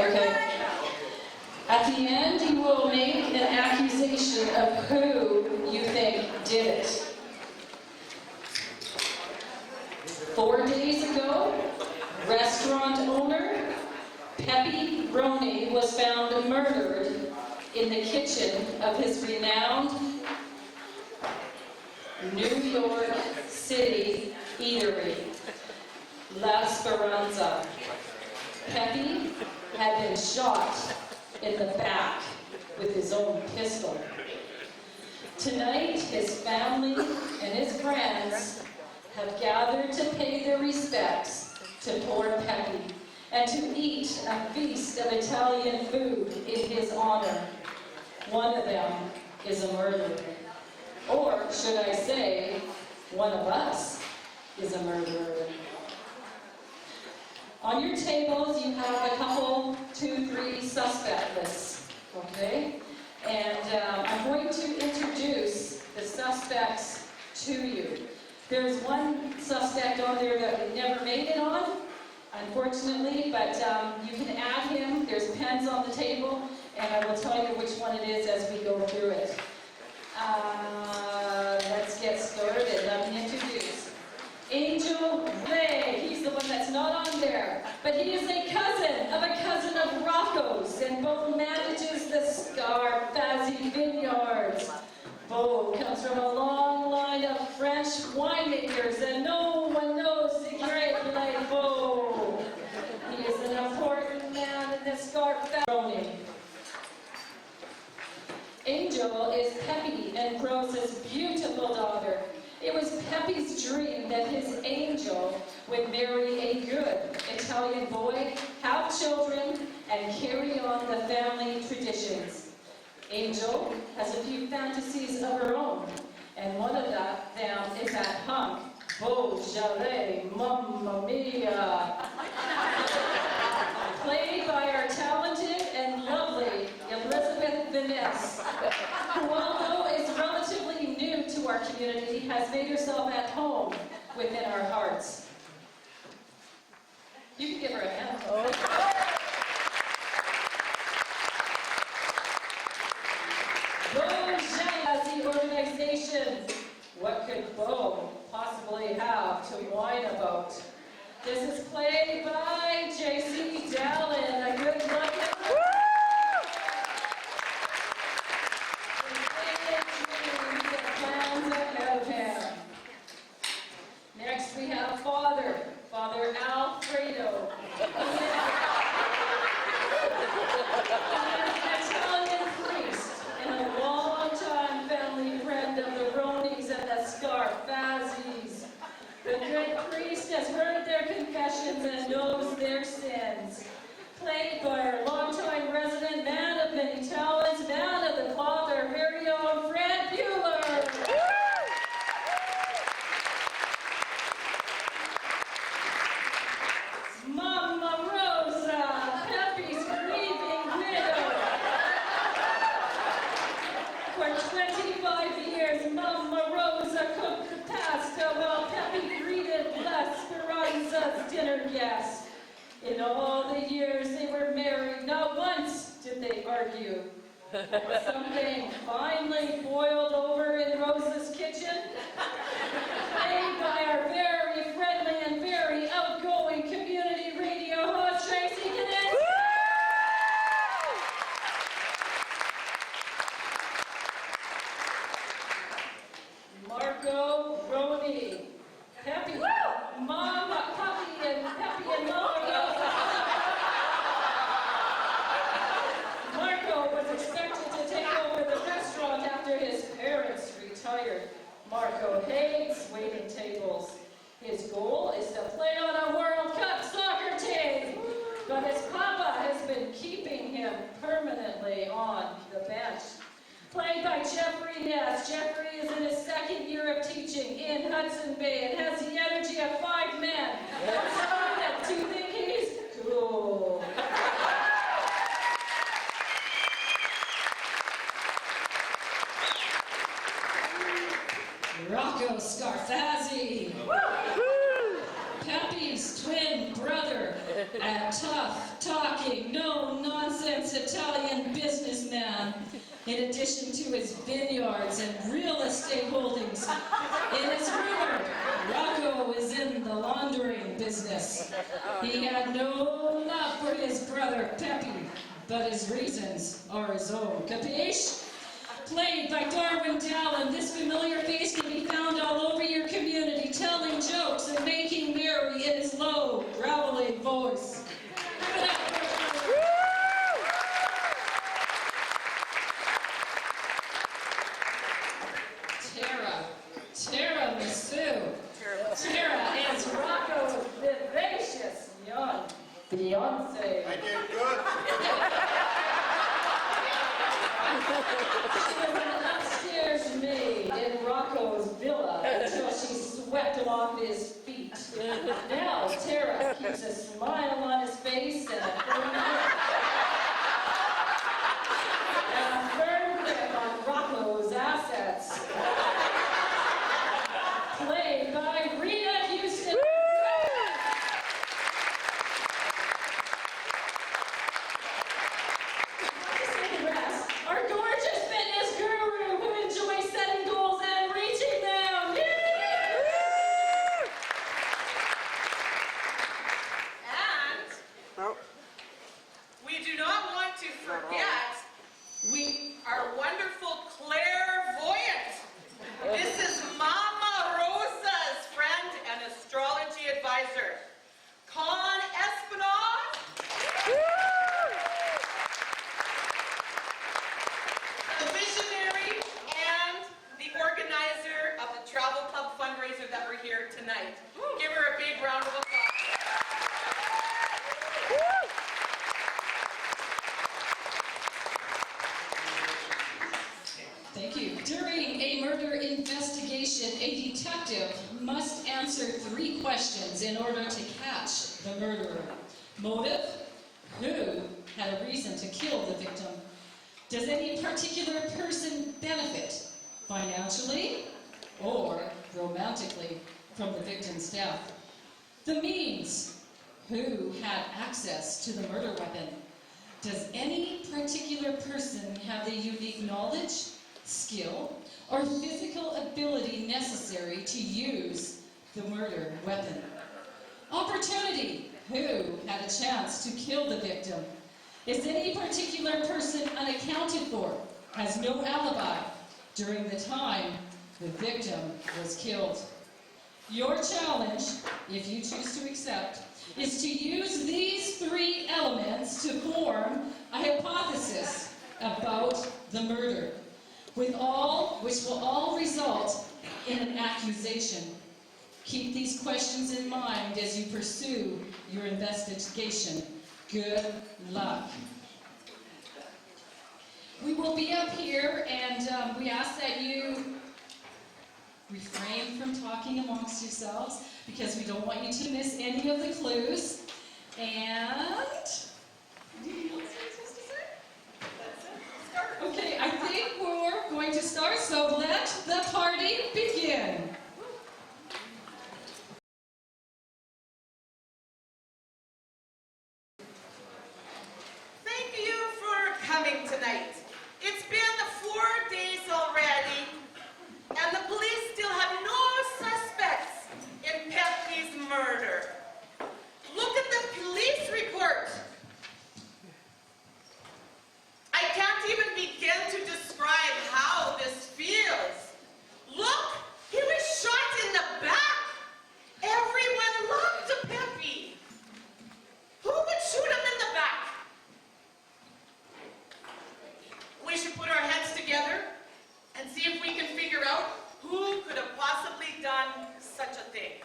Okay. At the end, you will make an accusation of who you think did it. 4 days ago, restaurant owner Pepper Roni was found murdered in the kitchen of his renowned New York City eatery, La Speranza. Pepper had been shot in the back with his own pistol. Tonight, his family and his friends have gathered to pay their respects to poor Pepper and to eat a feast of Italian food in his honor. One of them is a murderer. Or should I say, one of us is a murderer. On your tables, you have a couple, 2, 3 suspect lists, okay? And I'm going to introduce the suspects to you. There's one suspect on there that we never made it on, unfortunately, but you can add him. There's pens on the table, and I will tell you which one it is as we go through it. Let's get started. Let me introduce Angel Ray. He's the one that's not on there, but he is a cousin of Rocco's, and Bo manages the Scarfazzi Vineyards. Bo comes from a long line of French winemakers, and no one knows the great like Bo. He is an important man in the Scarfazzi. Angel is Pepper and Rose's beautiful daughter. It was Pepper's dream that his angel would marry a good Italian boy, have children, and carry on the family traditions. Angel has a few fantasies of her own, and one of them is that hunk, Beaujolais, Mamma Mia. Played by our talented and lovely Elizabeth Vaness, who, although is relatively new to our community, has made herself at home within our hearts. You can give her a hand. Beaujolais as the organization. What could Bo possibly have to whine about? This is played by JayCee Dallyn. A good look at her. Plans ahead of him. Next we have Father Alfredo. An Italian priest and a long-time family friend of the Ronis and the Scarfazzis. The good priest has heard their confessions and knows their sins. Played by our longtime resident, man of many talents, man of the cloth, our very own Fred Bueller. Mama Rosa, Pepper's grieving widow. For 25 years, Mama Rosa cooked the pasta while Pepper greeted La Speranza's dinner guests. In all the years they were married, not once did they argue. Something finally boiled over in Rosa's kitchen. Played by our very friendly and very outgoing community radio host, Tracey Kihnitski. Marco Roni. Pepper, Mama, Pepper and Mama Rosa. Marco was expected to take over the restaurant after his parents retired. Marco hates waiting tables. His goal is to play on a World Cup soccer team, but his papa has been keeping him permanently on the bench. Played by Jeffrey Ness. Jeffrey is in his second year of teaching in Hudson Bay and has the energy of 5 men. Do you think he's cool? Rocco Scarfazzi. Pepper Pepe's twin brother, a tough-talking, no-nonsense Italian businessman, in addition to his vineyards and real estate holdings. In his rumor, Rocco is in the laundering business. He had no love for his brother Pepe, but his reasons are his own. Capiche? Played by Darwin Dallyn, this familiar face can be found all over your community, telling jokes and making merry in his low, growling voice. Tara is Rocco's vivacious young fiance. I did good. She was an upstairs maid in Rocco's villa until she swept him off his feet. Now Tara keeps a smile on his face and a firm grip on Rocco's assets. Played by Rena Huston. Our gorgeous fitness guru who enjoys setting goals and reaching them. And we do not want to forget our wonderful clairvoyant. This is Mama Rosa's friend and astrology advisor, Espenant. The visionary and the organizer of the Travel Club fundraiser that we're here tonight. Give her a big round of applause. Thank you. During a murder investigation, a detective must answer 3 questions in order to catch the murderer. Motive? Who had a reason to kill the victim? Does any particular person benefit financially or romantically from the victim's death? The means. Who had access to the murder weapon? Does any particular person have the unique knowledge, skill, or physical ability necessary to use the murder weapon? Opportunity. Who had a chance to kill the victim? Is any particular person unaccounted for, has no alibi during the time the victim was killed? Your challenge, if you choose to accept, is to use these 3 elements to form a hypothesis about the murder, which will all result in an accusation. Keep these questions in mind as you pursue your investigation. Good luck. We will be up here, and we ask that you refrain from talking amongst yourselves because we don't want you to miss any of the clues. And anything else you're supposed to say? That's it. Start. Okay, I think we're going to start, so let the party begin. Thank you for coming tonight. It's been 4 days already, and the police still have no suspects in Pepe's murder. Look at the police report. I can't even begin to describe how this feels. Look, he was shot in the back. Everyone loved Pepe. Who would shoot him in the back? We should put our heads together and see if we can figure out who could have possibly done such a thing.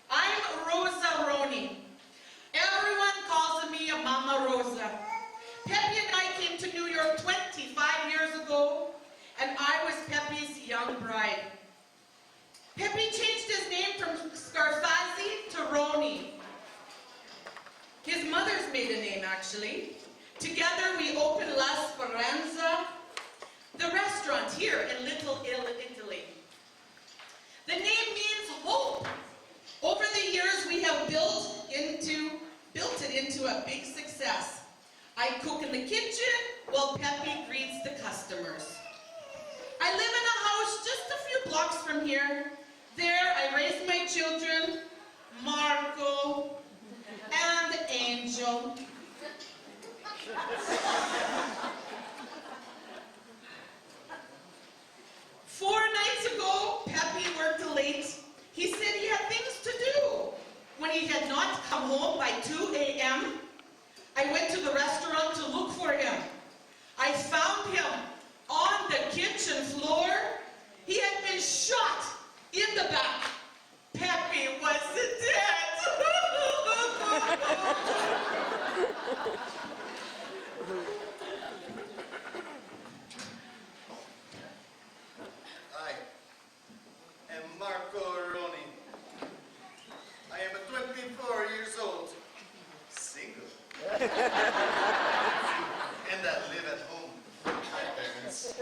I'm Roni. Everyone calls me a Mama Rosa. Pepe and I came to New York 25 years ago, and I was Pepe's young bride. Pepe changed his name from Scarfazi to Roni. His mother's maiden name, actually. Together we opened La Speranza, the restaurant here in Little Italy. The name means hope. it into a big success. I cook in the kitchen while Pepe greets the customers. I live in a house just a few blocks from here. There I raise my children, Marco and Angel. 4 nights ago, Pepe worked late. He said he had things to do. When he had not come home by 2 a.m., I went to the restaurant to look for him. I found him on the kitchen floor. He had been shot in the back. Pepe was dead. I am Marco Eroni. I am 24 years old, single, and I live at home with my parents.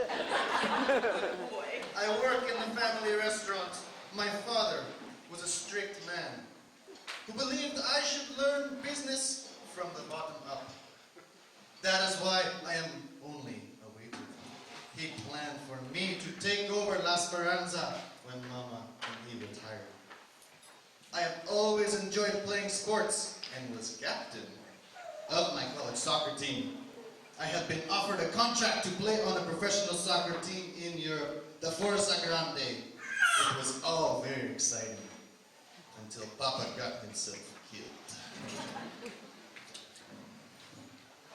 Boy. I work in the family restaurant. My father was a strict man who believed I should learn business from the bottom up. That is why I am only a waiter. He planned for me to take over La Speranza when Mama and he retired. I have always enjoyed playing sports and was captain of my college soccer team. I have been offered a contract to play on a professional soccer team in Europe, the Forza Grande. It was all very exciting until Papa got himself killed.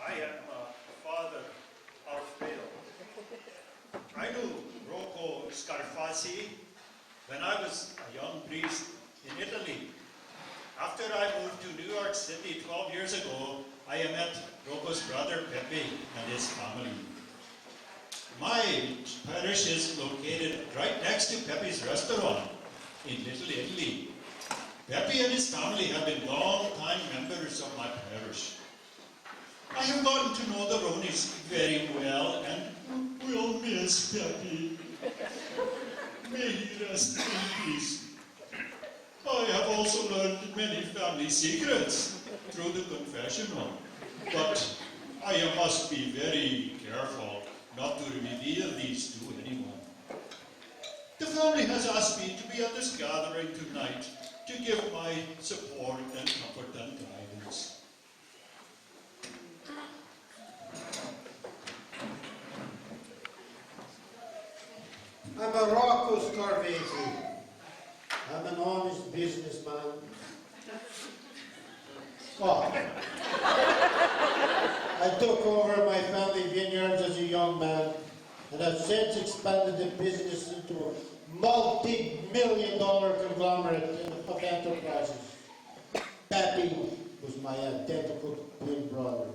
I am Father Alfredo. I knew Rocco Scarfazzi when I was a young priest in Italy. After I moved to New York City 12 years ago, I met Rocco's brother Pepe and his family. My parish is located right next to Pepe's restaurant in Little Italy. Pepe and his family have been long-time members of my parish. I have gotten to know the Ronis very well and will miss Pepe. May he rest in peace. I have also learned many family secrets through the confessional, but I must be very careful not to reveal these to anyone. The family has asked me to be at this gathering tonight to give my support and comfort and guidance. I'm a Rocco Scarfazzi. I'm an honest businessman. Oh. I took over my family vineyards as a young man, and have since expanded the business into a multi-million-dollar conglomerate of enterprises. Pepe was my identical twin brother.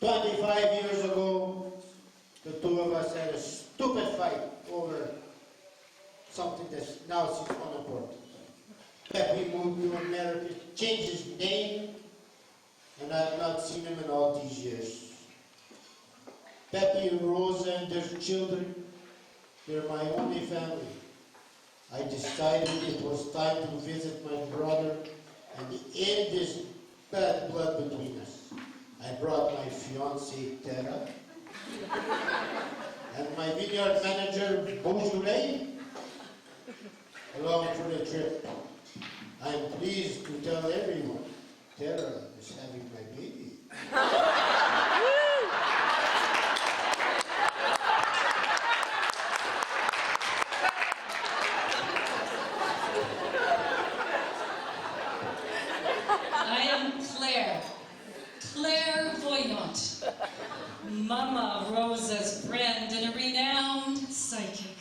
25 years ago, the two of us had a stupid fight over something that now seems unimportant. Pepe moved to America, changed his name, and I have not seen him in all these years. Pepe and Rosa and their children, they're my only family. I decided it was time to visit my brother and end this bad blood between us. I brought my fiancée, Terra, and my vineyard manager, Beaujolais, along for the trip. I'm pleased to tell everyone Terra is having my baby. I am clairvoyant, Mama Rosa's friend and a renowned psychic.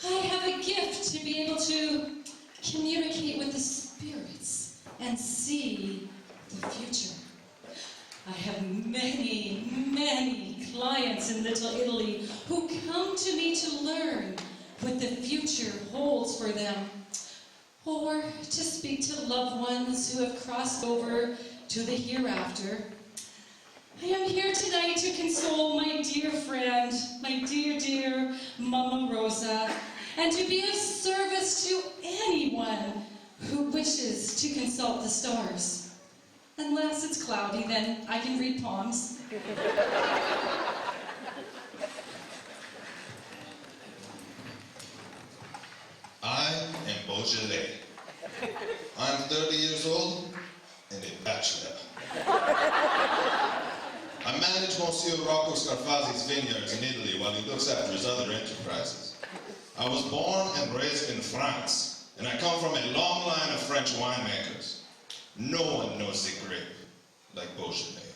I have a gift to be able to communicate with the spirits and see the future. I have many, many clients in Little Italy who come to me to learn what the future holds for them, or to speak to loved ones who have crossed over to the hereafter. I am here tonight to console my dear friend, my dear Mama Rosa, and to be of service to anyone who wishes to consult the stars. Unless it's cloudy, then I can read palms. I am Beaujolais. I'm 30 years old and a bachelor. I manage Monsieur Rocco Scarfazi's vineyards in Italy while he looks after his other enterprises. I was born and raised in France, and I come from a long line of French winemakers. No one knows the grape like Beaujolais.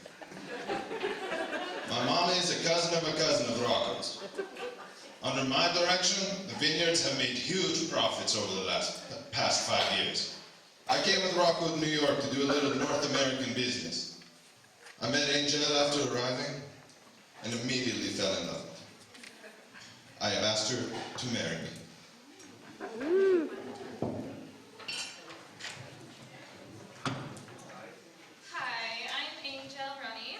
My mama is a cousin of Rocco's. Under my direction, the vineyards have made huge profits over the past 5 years. I came with Rocco to New York to do a little North American business. I met Angel after arriving and immediately fell in love with her. I have asked her to marry me. Hi, I'm Angel Eroni,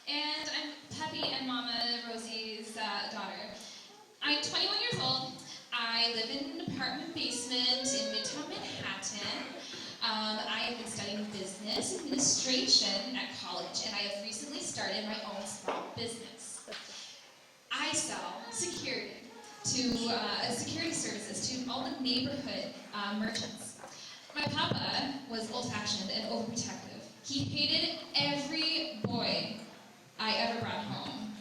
and I'm Peppy and Mama Rosie's daughter. I'm 21 years old. I live in an apartment basement in Midtown Manhattan. I have been studying business administration at college, and I have recently started my own small business. I sell security services to all the neighborhood merchants. My papa was old-fashioned and overprotective. He hated every boy I ever brought home,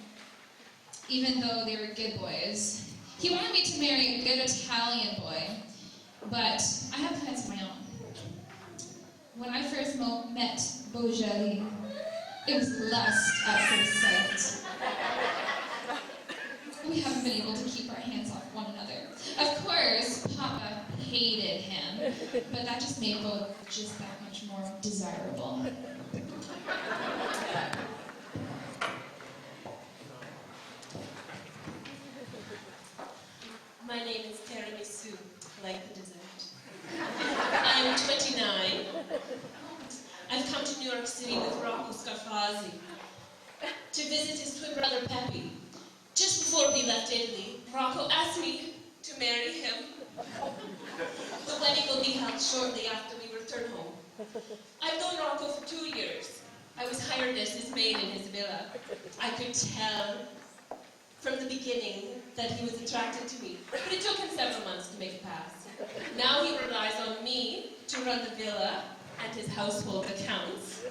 even though they were good boys. He wanted me to marry a good Italian boy, but I have plans of my own. When I first met Beaujolais, it was lust at first sight. We haven't been able to keep our hands off one another. Of course, Papa hated him, but that just made both just that much more desirable. My name is Tiramisu, like the dessert. I am 29. I've come to New York City with Rocco Scarfazi to visit his twin brother Peppy. Just before we left Italy, Rocco asked me to marry him. The wedding will be held shortly after we return home. I've known Rocco for 2 years. I was hired as his maid in his villa. I could tell from the beginning that he was attracted to me, but it took him several months to make it pass. Now he relies on me to run the villa and his household accounts.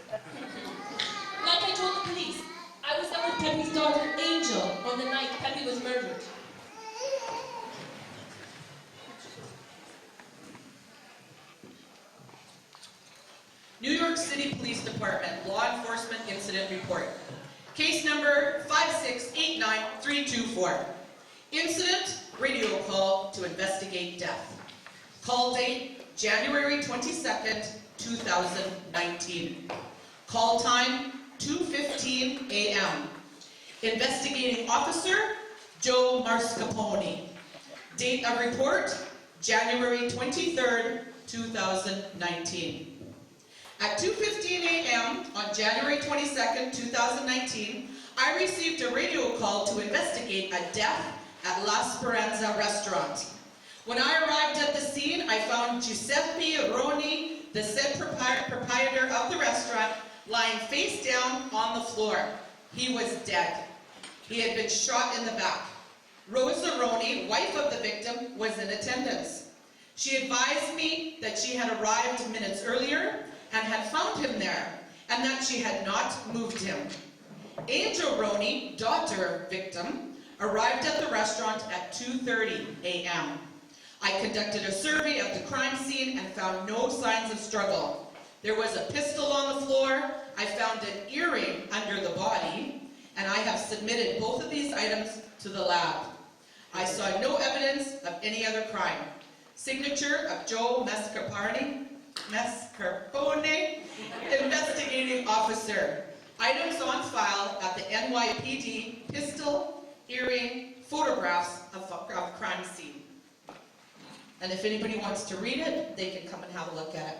Like I told the police, I was there with Peppy's daughter, Angel, on the night Peppy was murdered. New York City Police Department Law Enforcement Incident Report. Case number 5689324. Incident, radio call to investigate death. Call date, January 22nd, 2019. Call time, 2:15 a.m. Investigating officer, Joe Mascarpone. Date of report, January 23rd, 2019. At 2:15 a.m. on January 22nd, 2019, I received a radio call to investigate a death at La Speranza restaurant. When I arrived at the scene, I found Giuseppe Eroni, the said proprietor of the restaurant, lying face down on the floor. He was dead. He had been shot in the back. Rose Eroni, wife of the victim, was in attendance. She advised me that she had arrived minutes earlier and had found him there, and that she had not moved him. Angel Eroni, daughter of victim, arrived at the restaurant at 2:30 a.m. I conducted a survey of the crime scene and found no signs of struggle. There was a pistol on the floor, I found an earring under the body, and I have submitted both of these items to the lab. I saw no evidence of any other crime. Signature of Joe Mascarpone, investigating officer. Items on file at the NYPD, pistol, earring, photographs of crime scene. And if anybody wants to read it, they can come and have a look at it.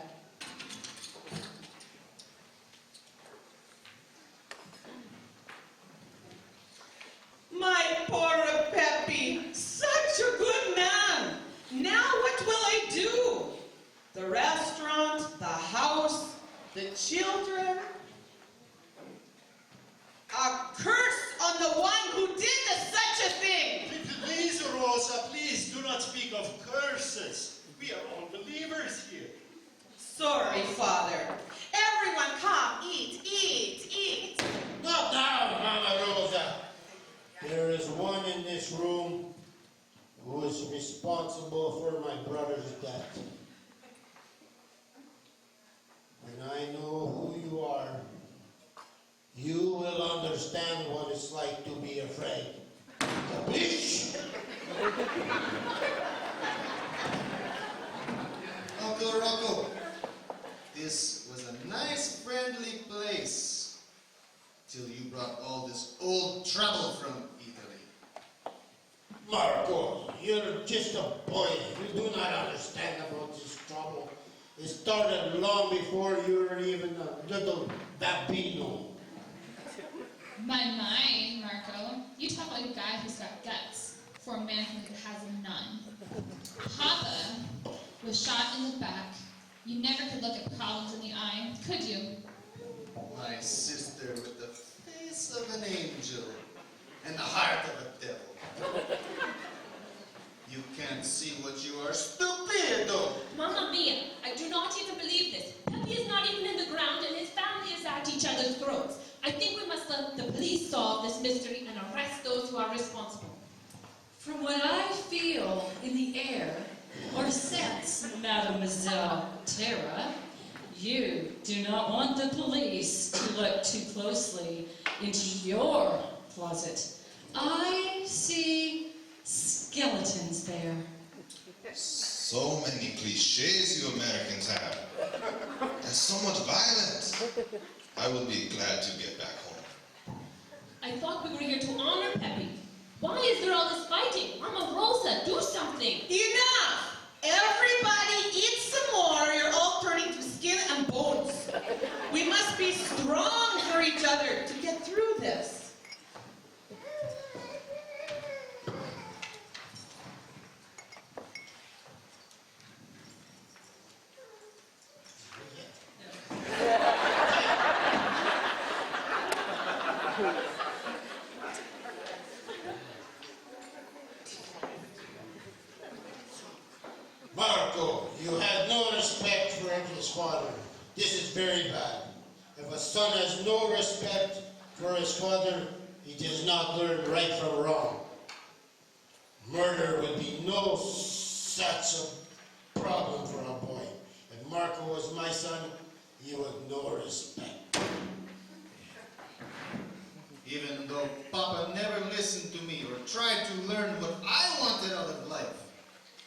My poor Peppy, such a good man. Now what will I do? The restaurant, the house, the children. A curse on the one who did such a thing. Please, Rosa, please do not speak of curses. We are all believers here. Sorry, Father. Everyone come, eat, eat, eat. Not now, Mama Rosa. There is one in this room who is responsible for my brother's death. And I know who you are. You will understand what it's like to be afraid. Bitch! Uncle Rocco, this was a nice, friendly place till you brought all this old trouble from Italy. Marco, you're just a boy. You do not understand about this trouble. It started long before you were even a little bambino. My, Marco. You talk like a guy who's got guts for a man who has none. Papa was shot in the back. You never could look at problems in the eye, could you? My sister with the face of an angel and the heart of a devil. You can't see what you are, stupido! Mamma mia, I do not even believe this. Pepe is not even in the ground and his family is at each other's throats. I think we must let the police solve this mystery and arrest those who are responsible. From what I feel in the air, or sense, Mademoiselle Tara, you do not want the police to look too closely into your closet. I see skeletons there. So many cliches you Americans have. And so much violence. I will be glad to get back home. I thought we were here to honor Pepe. Why is there all this fighting? Mama Rosa, do something. Enough! Everybody eat some more. You're all turning to skin and bones. We must be strong for each other to get through this. Marco, you had no respect for his father. This is very bad. If a son has no respect for his father, he does not learn right from wrong. Murder would be no such a problem for a boy. If Marco was my son, he would no respect. Even though Papa never listened to me or tried to learn what I wanted out of life,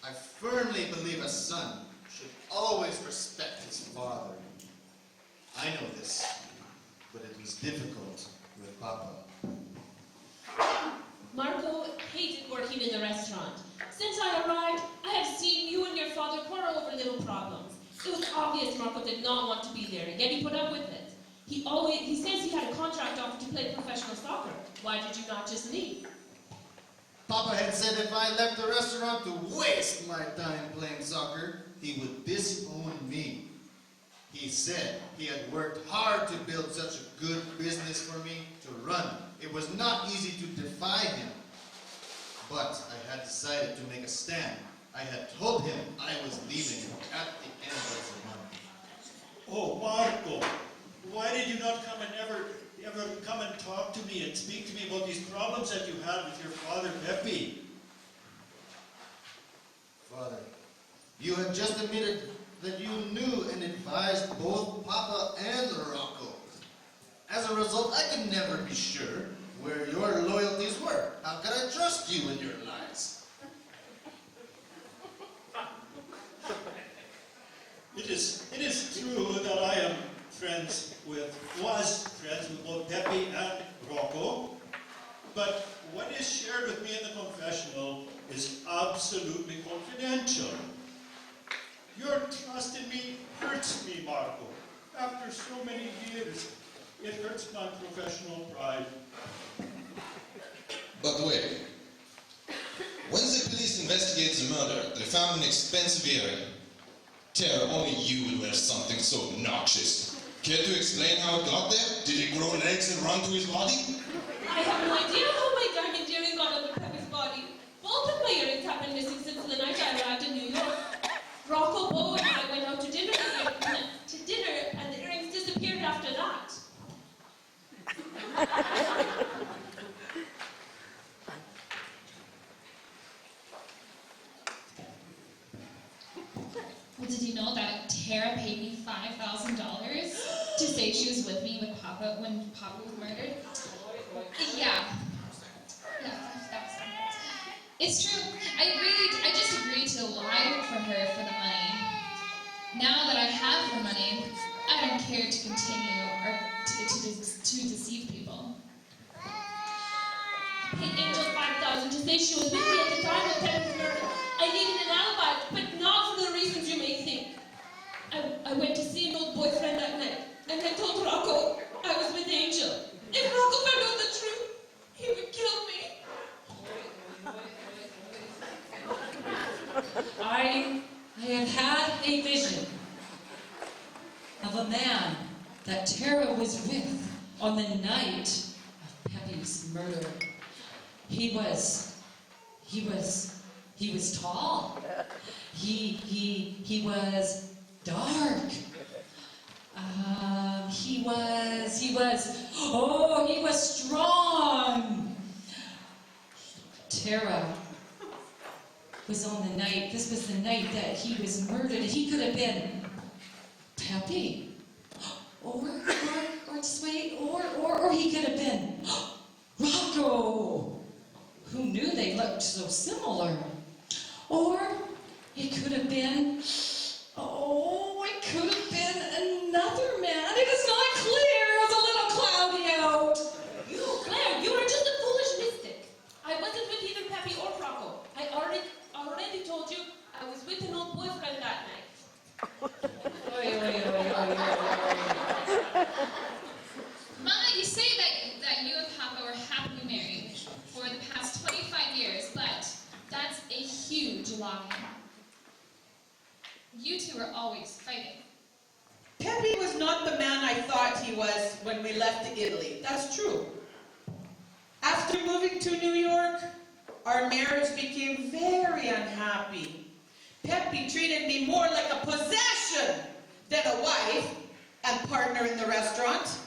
I firmly believe a son should always respect his father. I know this, but it was difficult with Papa. Marco hated working in the restaurant. Since I arrived, I have seen you and your father quarrel over little problems. It was obvious Marco did not want to be there, yet he put up with it. He says he had a contract offer to play professional soccer. Why did you not just leave? Papa had said if I left the restaurant to waste my time playing soccer, he would disown me. He said he had worked hard to build such a good business for me to run. It was not easy to defy him. But I had decided to make a stand. I had told him I was leaving at the end of the month. Oh, Marco, why did you not come and ever come and talk to me and speak to me about these problems that you had with your father, Pepe? Father, you had just admitted that you knew and advised both Papa and Rocco. As a result, I could never be sure where your loyalties were. How could I trust you in your lies? It is true that I am was friends with both Pepe and Rocco, but what is shared with me in the confessional is absolutely confidential. Your trust in me hurts me, Marco. After so many years, it hurts my professional pride. By the way, when the police investigate the murder, they found an expensive earring. Tara, only you would wear something so obnoxious. Care to explain how it got there? Did it grow legs and run to his body? I have no idea how my diamond earring got under Peppy's body. Both of my earrings have been missing since the night I arrived in New York. Rocco, Bo, and I went out to dinner, and the earrings disappeared after that. Well, did you know that Tara paid me $5,000 to say she was with me with Papa when Papa was murdered? Yeah. Yeah, 5,000. It's true. I just agreed to lie for her for the money. Now that I have her money, I don't care to continue or to deceive people. I paid Angel $5,000 to say she was with me at the time of Peppy's murder. I needed an alibi, but not for the reasons you may think. I went to see an old boyfriend that night, and I told Rocco I was with Angel. If Rocco found out the truth, he would kill me. I have had a vision of a man that Tara was with on the night of Peppy's murder. He was tall. He was dark. He was strong. Tara was on the night, this was the night that he was murdered. He could have been Peppy. Or just wait, or he could have been Rocco. Who knew they looked so similar? Or it could have been, another man. It is not clear. It's a little cloudy out. You, Claire, you are just a foolish mystic. I wasn't with either Peppy or Rocco. I already told you I was with an old boyfriend that night. Mama, you say that you and Papa were happily married for the past 25 years, but that's a huge lie. You two were always fighting. Peppy was not the man I thought he was when we left Italy. That's true. After moving to New York, our marriage became very unhappy. Peppy treated me more like a possession than a wife and partner in the restaurant.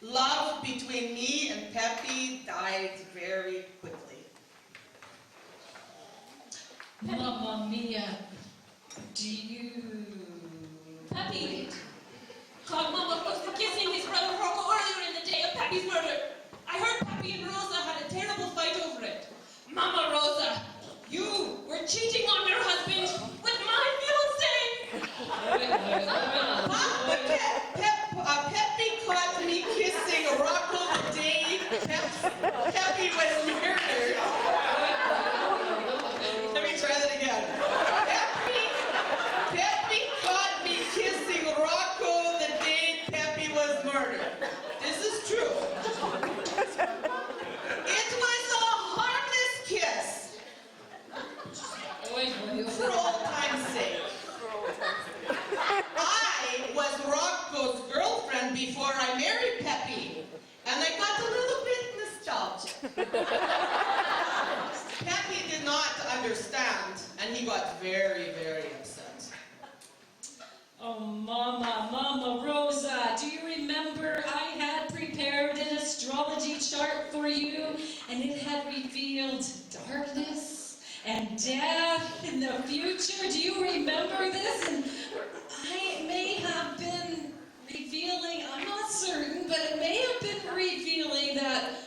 Love between me and Peppy died very quickly. Mamma mia. Do you... Peppy caught Mama Rosa kissing his brother Rocco earlier in the day of Peppy's murder. I heard Peppy and Rosa had a terrible fight over it. Mama Rosa, you were cheating on your husband with my fiancé. Peppy caught me kissing Rocco the day Peppy was murdered. Let me try that again. Peppy caught me kissing Rocco the day Peppy was murdered. This is true. It was a harmless kiss. For old time's sake. I was Rocco's girlfriend before I married Peppy, and I got a little bit nostalgic. Peppy did not understand, and he got very, very upset. Oh, Mama Rosa, do you remember I had prepared an astrology chart for you, and it had revealed darkness and death in the future? Do you remember this? And I may have been revealing, I'm not certain, but it may have been revealing that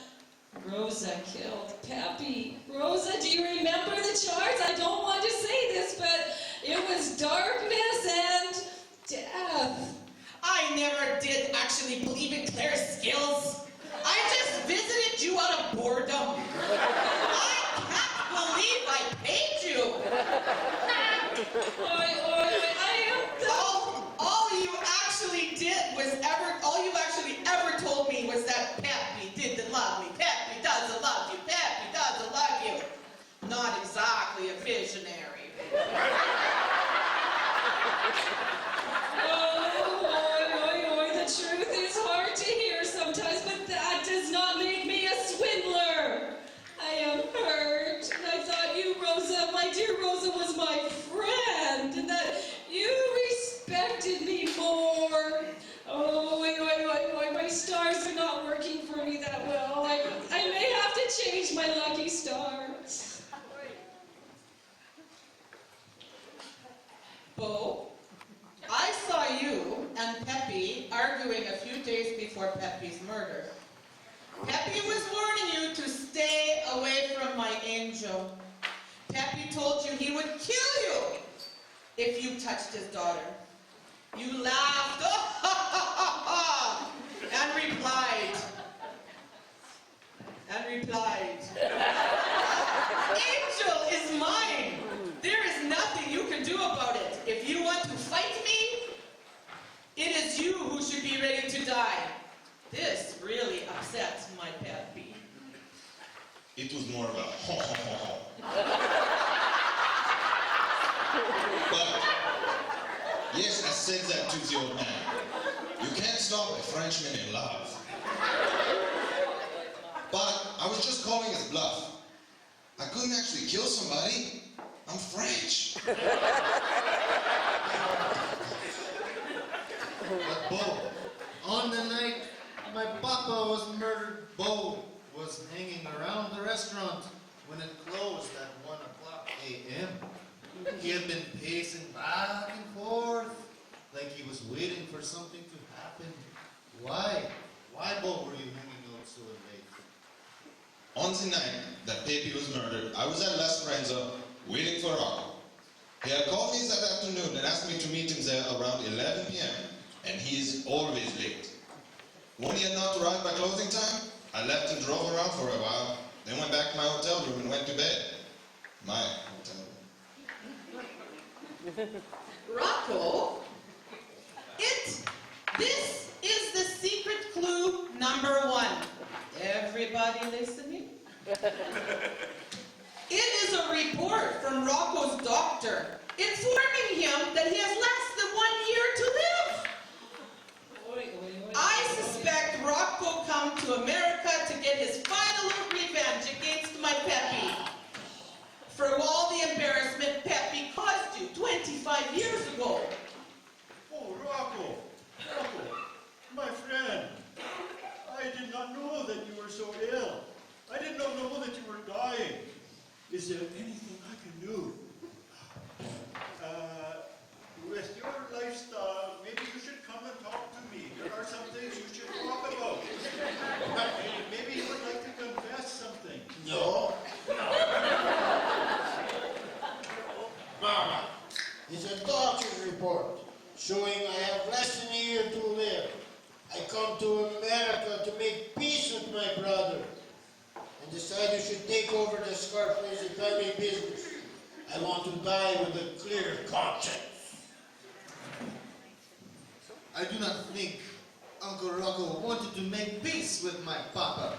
Rosa killed Peppy. Rosa, do you remember the charts? I don't want to say this, but it was darkness and death. I never did actually believe in Claire's skills. I just visited you out of boredom. I can't believe I paid you. All you actually ever told me was that Peppy didn't love me. Peppy doesn't love you. Peppy doesn't love you. Not exactly a visionary. The truth affected me more. Oh, my stars are not working for me that well. I may have to change my lucky stars. Bo, I saw you and Peppy arguing a few days before Peppy's murder. Peppy was warning you to stay away from my angel. Peppy told you he would kill you if you touched his daughter. You laughed and replied, Angel is mine. There is nothing you can do about it. If you want to fight me, it is you who should be ready to die. This really upsets my Peppy. It was more of a ho ho ho ho. But yes, I said that to the old man. You can't stop a Frenchman in love. But I was just calling his bluff. I couldn't actually kill somebody. I'm French. But Bo, on the night my papa was murdered, Bo was hanging around the restaurant when it closed at 1:00 a.m. He had been pacing back and forth like he was waiting for something to happen. Why? Why, Bo, were you hanging out so late? On the night that Pepe was murdered, I was at La Speranza waiting for Rocco. He had called me that afternoon and asked me to meet him there around 11 p.m. And he is always late. When he had not arrived by closing time, I left and drove around for a while, then went back to my hotel room and went to bed. My hotel room. Rocco, this is the secret clue number 1. Everybody listening? It is a report from Rocco's doctor informing him that he has less than 1 year to live. I suspect Rocco come to America to get his final revenge against my Peppy. For all the embarrassment Peppy caused you 25 years ago. Oh, Rocco, my friend, I did not know that you were so ill. I did not know that you were dying. Is there anything I can do? With your lifestyle, maybe you should come and talk to me. There are some things you should talk about. Maybe you would like to confess something. No. Mama, it's a doctor's report showing I have less than a year to live. I come to America to make peace with my brother and decide you should take over the Scarface family business. I want to die with a clear conscience. I do not think Uncle Rocco wanted to make peace with my papa.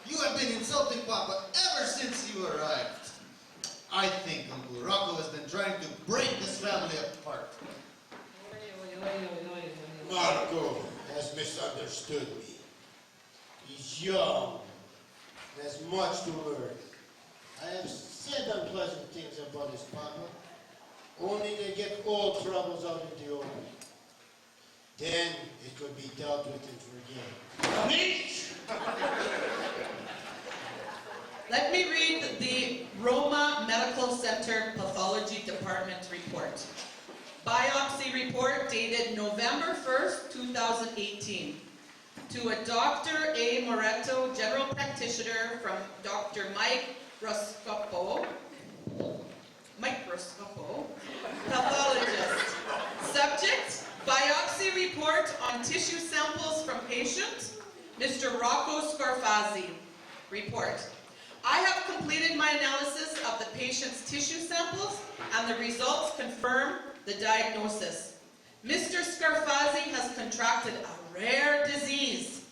You have been insulting Papa ever since you arrived. I think Uncle Rocco has been trying to break this family apart. Marco has misunderstood me. He's young and has much to learn. I have said unpleasant things about his papa, only to get old troubles out in the open. Then it could be dealt with and forgiven. Let me read the Roma Medical Center Pathology Department report. Biopsy report dated November 1st, 2018. To a Dr. A. Moretto, general practitioner from Dr. Microscopo, pathologist. Subject, biopsy report on tissue samples from patient, Mr. Rocco Scarfazi. Report. I have completed my analysis of the patient's tissue samples and the results confirm the diagnosis. Mr. Scarfazi has contracted a rare disease,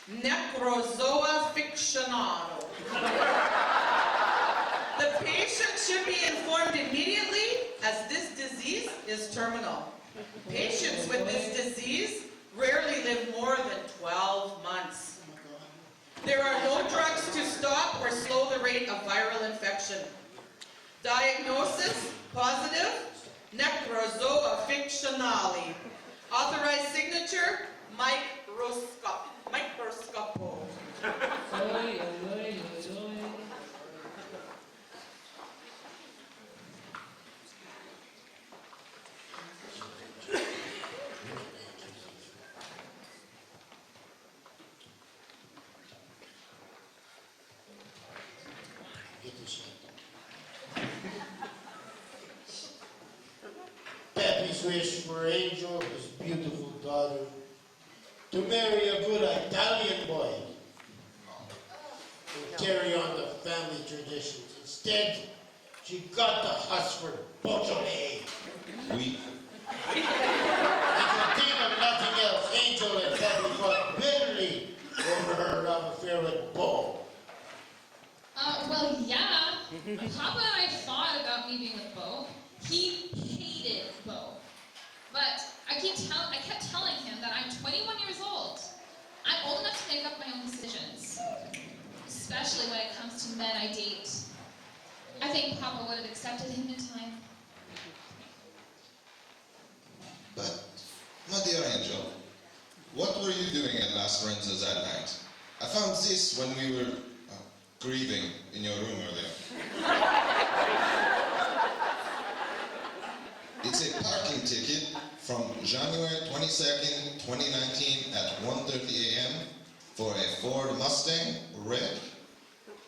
Necrozoa fictionale. The patient should be informed immediately as this disease is terminal. Patients with this disease rarely live more than 12 months. There are no drugs to stop or slow the rate of viral infection. Diagnosis, positive, Necrozoa fictionale. Authorized signature, Mike Roscopo. Get this shit. Peppy's wish for Angel, his beautiful daughter, to marry a good Italian boy and carry on the family traditions. Instead, she got the Husford Beaujolais. We. And to think of nothing else, Angel and Peppy fought bitterly over her love affair with Bo. Well, yeah. Papa and I fought about me being with Bo. He hated Bo. But I kept telling him that I'm 21 years old. I'm old enough to make up my own decisions. Especially when it comes to men I date. I think Papa would have accepted him in time. But, my dear Angel, what were you doing at Las Lorenzo's that night? I found this when we were grieving in your room earlier. It's a parking ticket from January 22nd, 2019 at 1:30 a.m. for a Ford Mustang red,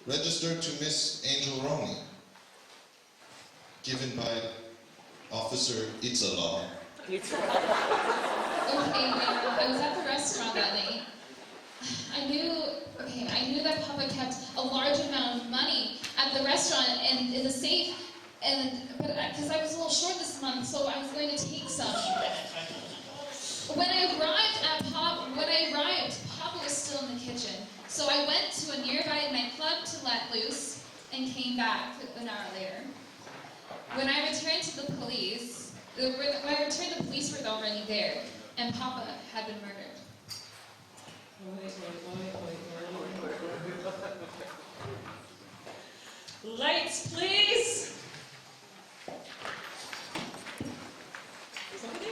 registered to Miss Angel Roni, given by Officer Itzalaw. Okay, I was at the restaurant that night. I knew that Papa kept a large amount of money at the restaurant and in the safe, but because I was a little short this month, so I was going to take some. When I arrived, Papa was still in the kitchen, so I went to a nearby nightclub to let loose and came back an hour later. When I returned, the police were already there, and Papa had been murdered. Lights, please. Somebody?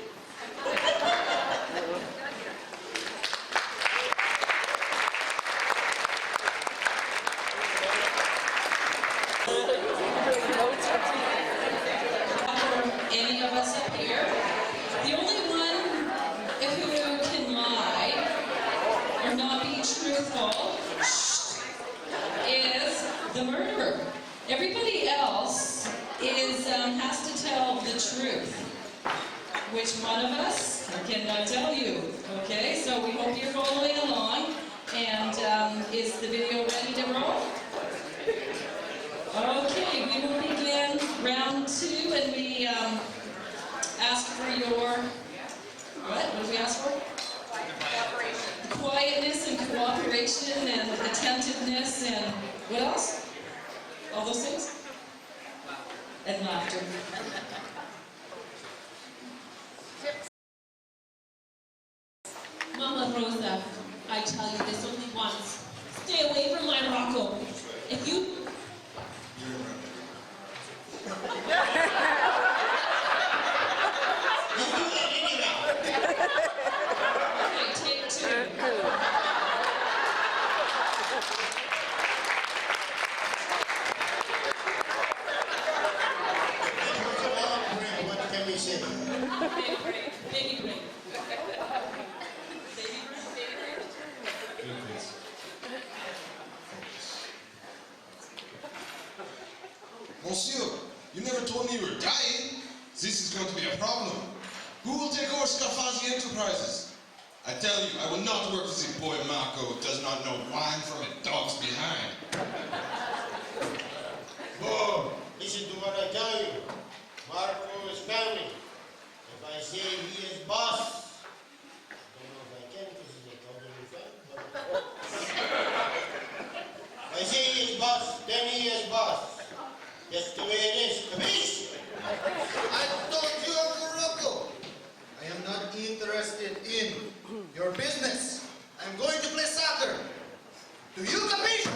Any of us up here? The only one who can lie or not be truthful is the murderer. Everybody else has to tell the truth. Which one of us? I cannot tell you. Okay, so we hope you're following along. And is the video ready to roll? Okay, we will begin round 2, and we ask for your, what did we ask for? Cooperation. Quietness and cooperation and attentiveness and what else? All those things? And laughter. Mama Rosa, I tell you this only once. Stay away from my Rocco. If you... Okay, take 2. What can we say? Baby break. Baby break. Monsieur, you never told me you were dying. This is going to be a problem. Who will take over Scarfazi Enterprises? I tell you, I will not work with this boy Marco who does not know wine from a dog's behind. Bo, listen to what I tell you. Marco is family. If I say he is boss, I don't know if I can because he's a elderly friend, but if I say he is boss, then he is boss. That's the way it is. Capiche? I told you, Uncle Rocco. I am not interested in your business. I'm going to play soccer. Do you capiche?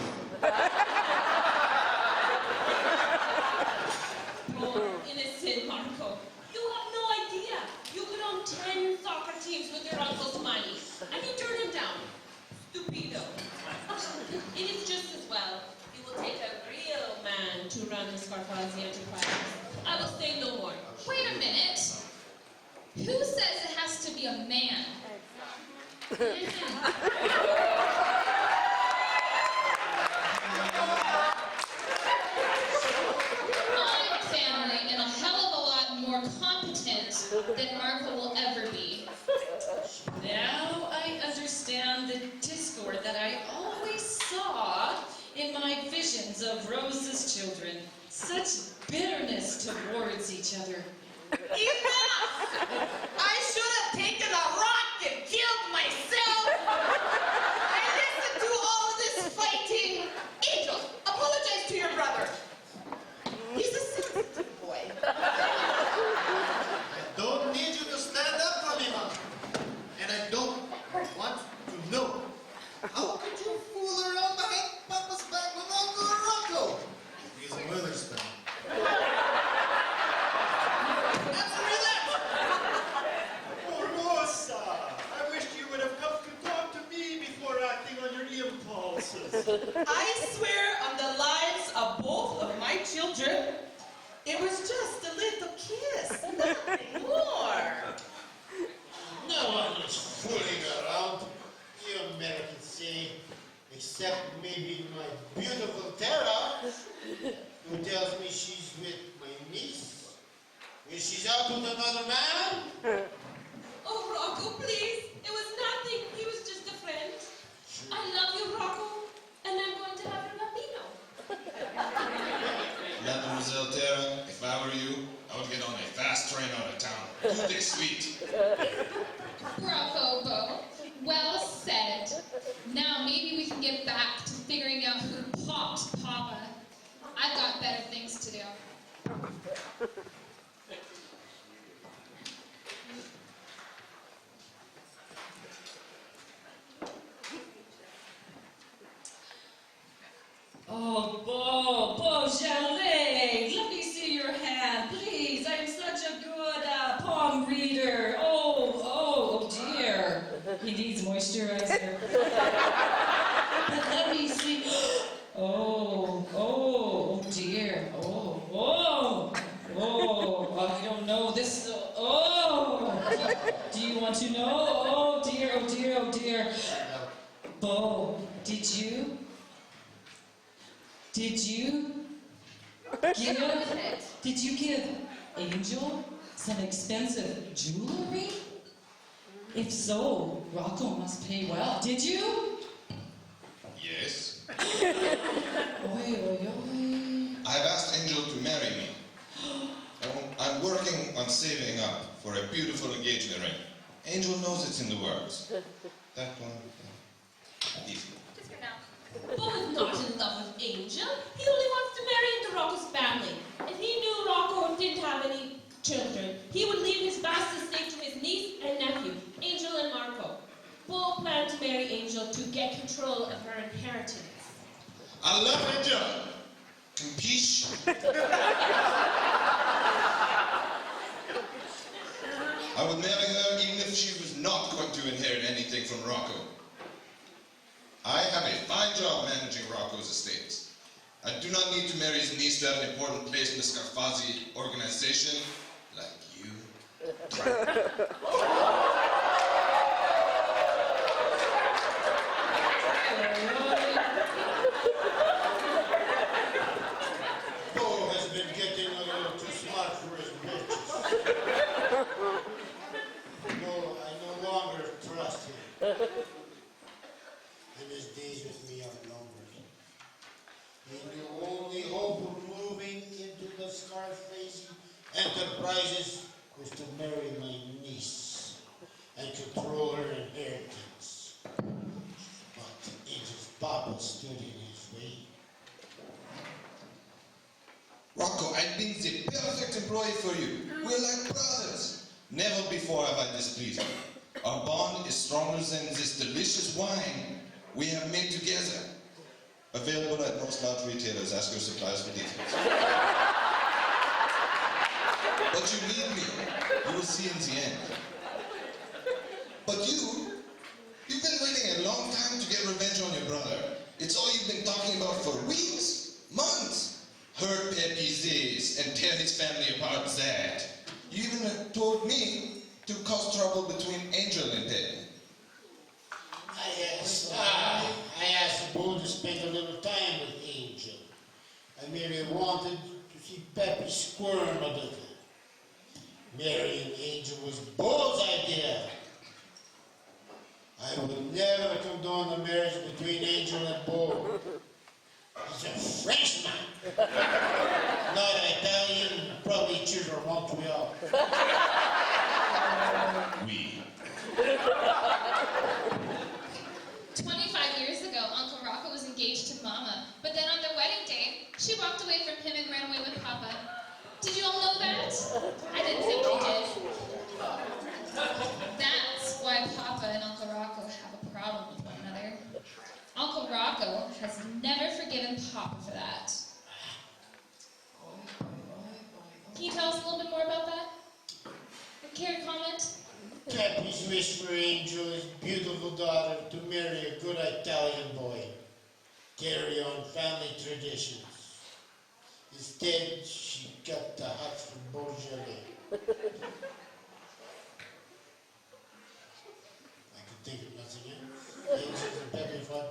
Oh, innocent Marco. You have no idea. You could own 10 soccer teams It is just as well. It will take a real man to run the Scarfazi enterprise. I will say no more. Wait a minute. Who says it has to be a man? I'm family and a hell of a lot more competent than Marco will ever be. Now I understand the discord that I always saw in my visions of Rose's children. Such bitterness towards each other. Enough! I should have taken a rock and killed myself. I listened to all this fighting. Angel, apologize to your brother. He's a sensitive boy. I don't need you to stand up for me, Mom. And I don't want to know. How could you fool around behind Papa's back with Uncle Rocco? He's a Witherspoon. Answer that! Oh, Rosa! I wished you would have come to talk to me before acting on your impulses. I swear on the lives of both of my children, it was just a little kiss, nothing more. No one is fooling around, you Americans say, except maybe my beautiful Tara, who tells me she's with my niece. Is she's out with another man? Oh, Rocco, please. It was nothing. He was just a friend. I love you, Rocco. And I'm going to have your bambino. Mademoiselle Tara, if I were you, I would get on a fast train out of town. Do this sweet. Bravo, Bo. Well said. Now maybe we can get back to figuring out who popped Papa. I've got better things to do. Oh, Bo Jallet, let me see your hand, please. I'm such a good palm reader. Oh dear. He needs moisturizer. But let me see. Oh dear. I don't know. This, do you want to know? Oh dear. Bo, did you give Angel some expensive jewelry? If so, Rocco must pay well. Did you? Yes. Oi. I've asked Angel to marry me. I'm working on saving up for a beautiful engagement ring. Angel knows it's in the works. That one, easy. Just for now. Bo is not in love with Angel. He only wants to marry into Rocco's family. If he knew Rocco didn't have any children, he would leave his vast estate to his niece and nephew, Angel and Marco. Bo planned to marry Angel to get control of her inheritance. I love Angel. Capiche? I would marry her even if she was not going to inherit anything from Rocco. I have a fine job managing Rocco's estates. I do not need to marry his niece to have an important place in the Scarfazi organization like you. Bo has been getting a little too smart for his britches. No, I no longer trust him. And his days with me are numbered. And the only hope of moving into the Scarfazi enterprises was to marry my niece and control her inheritance. But Angel's papa stood in his way. Rocco, I've been the perfect employee for you. We're like brothers. Never before have I displeased you. Our bond is stronger than this delicious wine we have made together. Available at most large retailers. Ask your suppliers for details. But you need me. You will see in the end. But you've been waiting a long time to get revenge on your this and tear his family apart sad. You even told me to cause trouble between Angel and Peppy. I asked Bo to spend a little time with Angel. I merely wanted to see Peppy squirm a little. Marrying Angel was Bo's idea. I would never condone the marriage between Angel and Bo. He's a Frenchman, not Italian, probably cheers or Montreal. We. 25 years ago, Uncle Rocco was engaged to Mama, but then on their wedding day, she walked away from him and ran away with Papa. Did you all know that? I didn't think you did. That's why Papa and Uncle Rocco have a problem with one another. Uncle Rocco has never forgiven Papa for that. Can you tell us a little bit more about that? Care to comment? Peppy's wish for Angel, his beautiful daughter, to marry a good Italian boy. Carry on family traditions. Instead, she got the Hudson Beaujolais. I could think of nothing else. Angels and Peppy fun.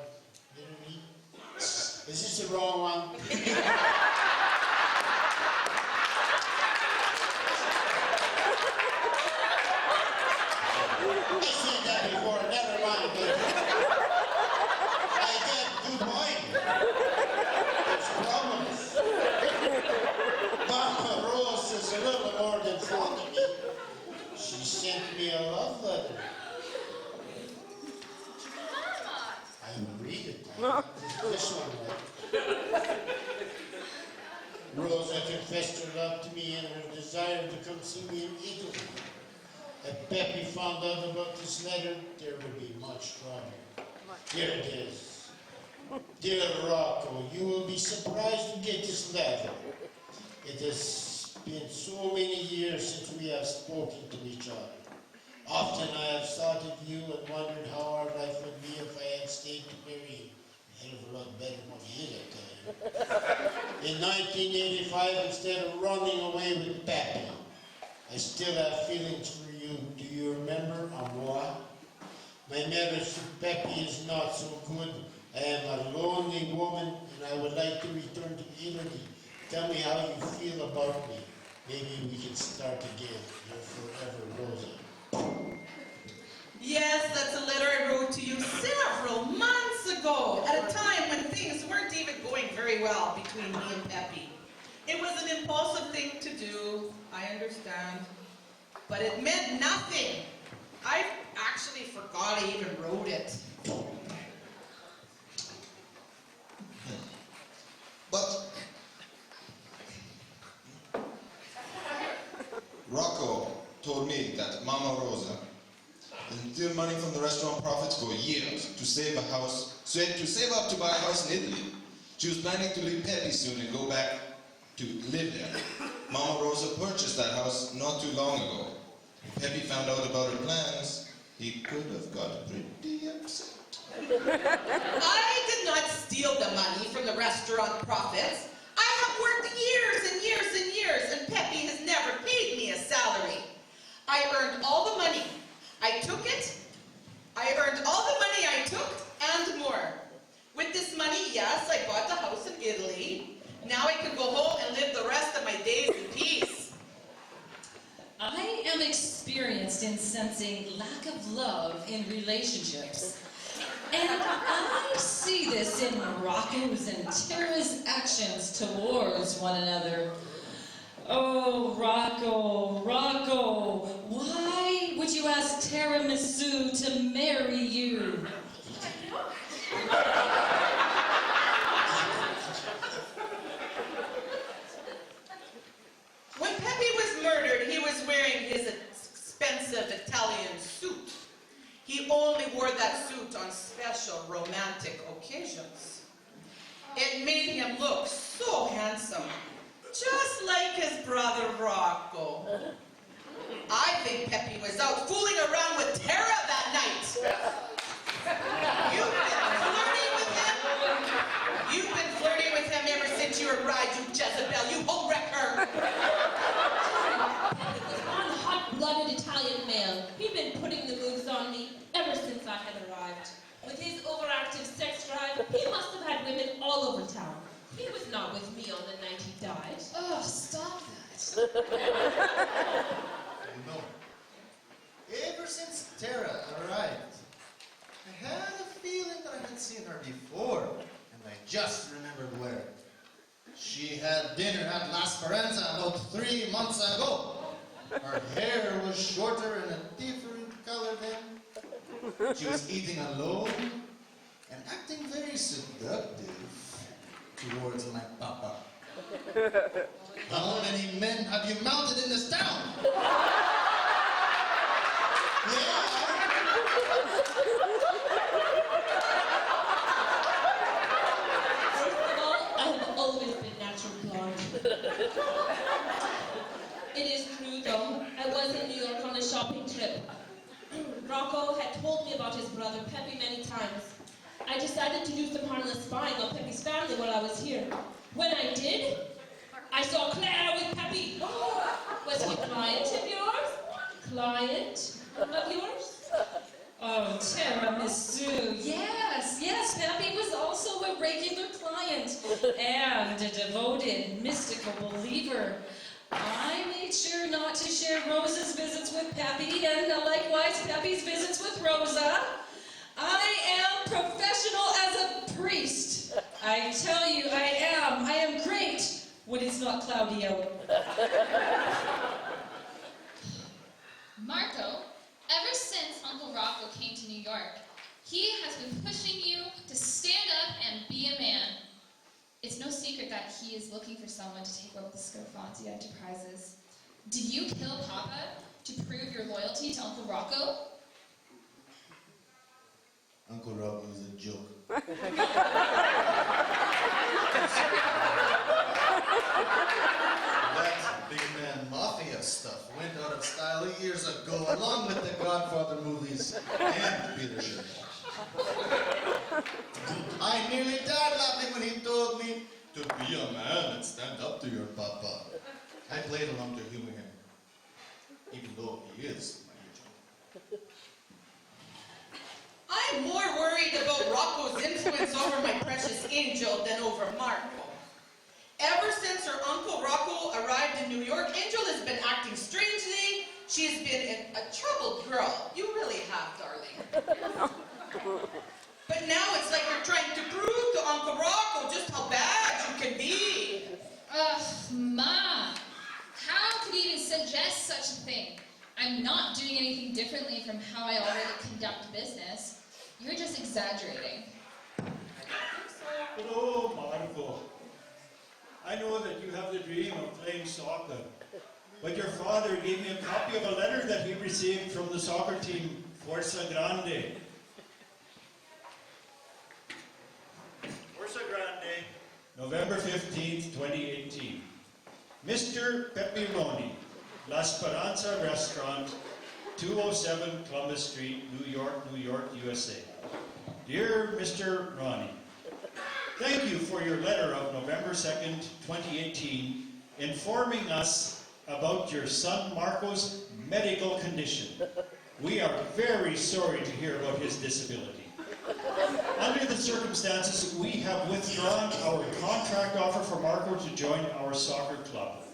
Literally. Is this the wrong one? I said that before, never mind. I get good point. There's problems. Mama Rose is a little more than fond of me. She sent me a love letter. I will read it. This one, right? Rosa confessed her love to me and her desire to come see me in Italy. If Peppy found out about this letter, there would be much trouble. Here it is. Dear Rocco, you will be surprised to get this letter. It has been so many years since we have spoken to each other. Often I have thought of you and wondered how our life would be if I had stayed to marry you. A hell of a lot better than you did, I tell you. In 1985, instead of running away with Peppy, I still have feelings for you. Do you remember moi? My marriage to Peppy is not so good. I am a lonely woman and I would like to return to Italy. Tell me how you feel about me. Maybe we can start again. Your forever Rosa. Yes, that's a letter I wrote to you several months ago, at a time when things weren't even going very well between me and Peppy. It was an impulsive thing to do, I understand, but it meant nothing. I actually forgot I even wrote it. But Rocco told me that Mama Rosa steal money from the restaurant profits for years to save a house, to save up to buy a house in Italy. She was planning to leave Peppy soon and go back to live there. Mama Rosa purchased that house not too long ago. If Peppy found out about her plans, he could have got pretty upset. I did not steal the money from the restaurant profits. I have worked years and years and years, and Peppy has never paid me a salary. I earned all the money. I took it. I earned all the money I took and more. With this money, yes, I bought the house in Italy. Now I can go home and live the rest of my days in peace. I am experienced in sensing lack of love in relationships. And I see this in Rocco's and Tara's actions towards one another. Oh, Rocco, why would you ask Tiramisu to marry you? When Peppy was murdered, he was wearing his expensive Italian suit. He only wore that suit on special romantic occasions. It made him look so handsome, just like his brother Rocco. I think Peppy was out fooling around with Tara that night. You've been flirting with him? You've been flirting with him ever since you were bride, you Jezebel, you homewrecker. With his overactive sex drive, he must have had women all over town. He was not with me on the night he died. Oh, stop that. You know, ever since Tara arrived, I had a feeling that I had seen her before, and I just remembered where. She had dinner at La Speranza about 3 months ago. Her hair was shorter and a different color then. She was eating alone and acting very seductive towards my papa. How many men have you mounted in this town? First of all, I have always been natural blonde. It is true, though. I was in New York on a shopping trip. Rocco had told me about his brother, Pepe, many times. I decided to do some harmless spying on Pepe's family while I was here. When I did, I saw Claire with Pepe. Was he a client of yours? Client of yours? Oh, tiramisu. Yes, Pepe was also a regular client and a devoted, mystical believer. I made sure not to share Rosa's visits with Pepe and likewise Pepe's visits with Rosa. I am professional as a priest. I tell you, I am great when it's not cloudy out. Marco, ever since Uncle Rocco came to New York, he has been pushing you to stand up and be a man. It's no secret that he is looking for someone to take over the Scarfanti enterprises. Did you kill Papa to prove your loyalty to Uncle Rocco? Uncle Rocco is a joke. That big man mafia stuff went out of style years ago, along with the Godfather movies and Peter Sherlock. I nearly died laughing when he told me to be a man and stand up to your papa. I played along to humor him, even though he is my age. I'm more worried about Rocco's influence over my precious Angel than over Marco. Ever since her Uncle Rocco arrived in New York, Angel has been acting strangely. She has been a troubled girl. You really have, darling. But now it's like you're trying to prove to Uncle Rocco just how bad you can be. Ugh, Ma. How could you even suggest such a thing? I'm not doing anything differently from how I already conduct business. You're just exaggerating. But oh, Marco, I know that you have the dream of playing soccer, but your father gave me a copy of a letter that he received from the soccer team, Forza Grande. Forza Grande, November 15th, 2018. Mr. Pepper Roni, La Speranza Restaurant, 207 Columbus Street, New York, USA. Dear Mr. Roni, thank you for your letter of November 2nd, 2018, informing us about your son Marco's medical condition. We are very sorry to hear about his disability. Under the circumstances, we have withdrawn our contract offer for Marco to join our soccer club.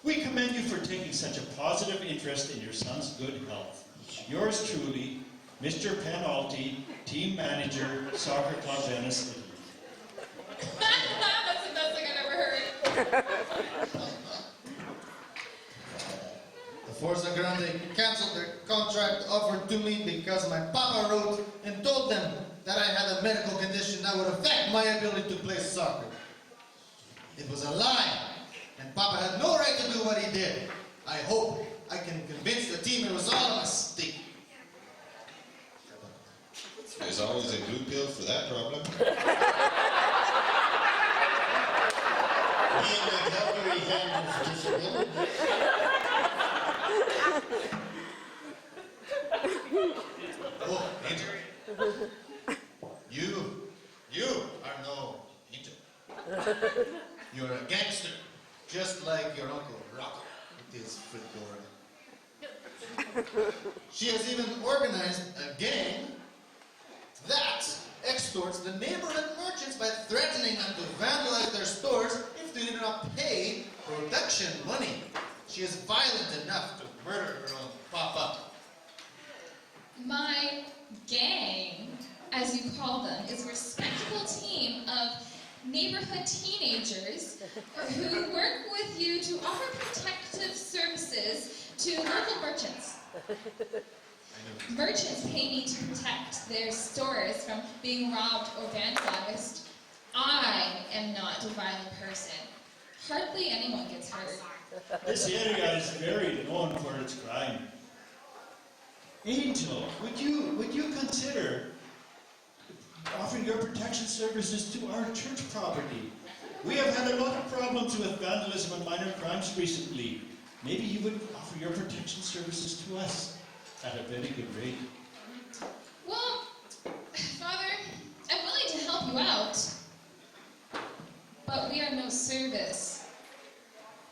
We commend you for taking such a positive interest in your son's good health. Yours truly, Mr. Penalty, Team Manager, Soccer Club Venice, Italy. That's the best thing I've ever heard. The Forza Grande canceled their contract offered to me because my papa wrote and told them that I had a medical condition that would affect my ability to play soccer. It was a lie, and Papa had no right to do what he did. I hope I can convince the team it was all a mistake. There's always a blue pill for that problem. Being a Calgary handles disability. Oh, Angel. You are no angel. You're a gangster, just like your Uncle Rocco with his fedora. She has even organized a gang that towards the neighborhood merchants by threatening them to vandalize their stores if they did not pay production money. She is violent enough to murder her own papa. My gang, as you call them, is a respectable team of neighborhood teenagers who work with you to offer protective services to local merchants. Merchants pay me to protect their stores from being robbed or vandalized. I am not a violent person. Hardly anyone gets hurt. This area is very known for its crime. Angel, would you consider offering your protection services to our church property? We have had a lot of problems with vandalism and minor crimes recently. Maybe you would offer your protection services to us at a very good rate. Well, Father, I'm willing to help you out, but we are no service.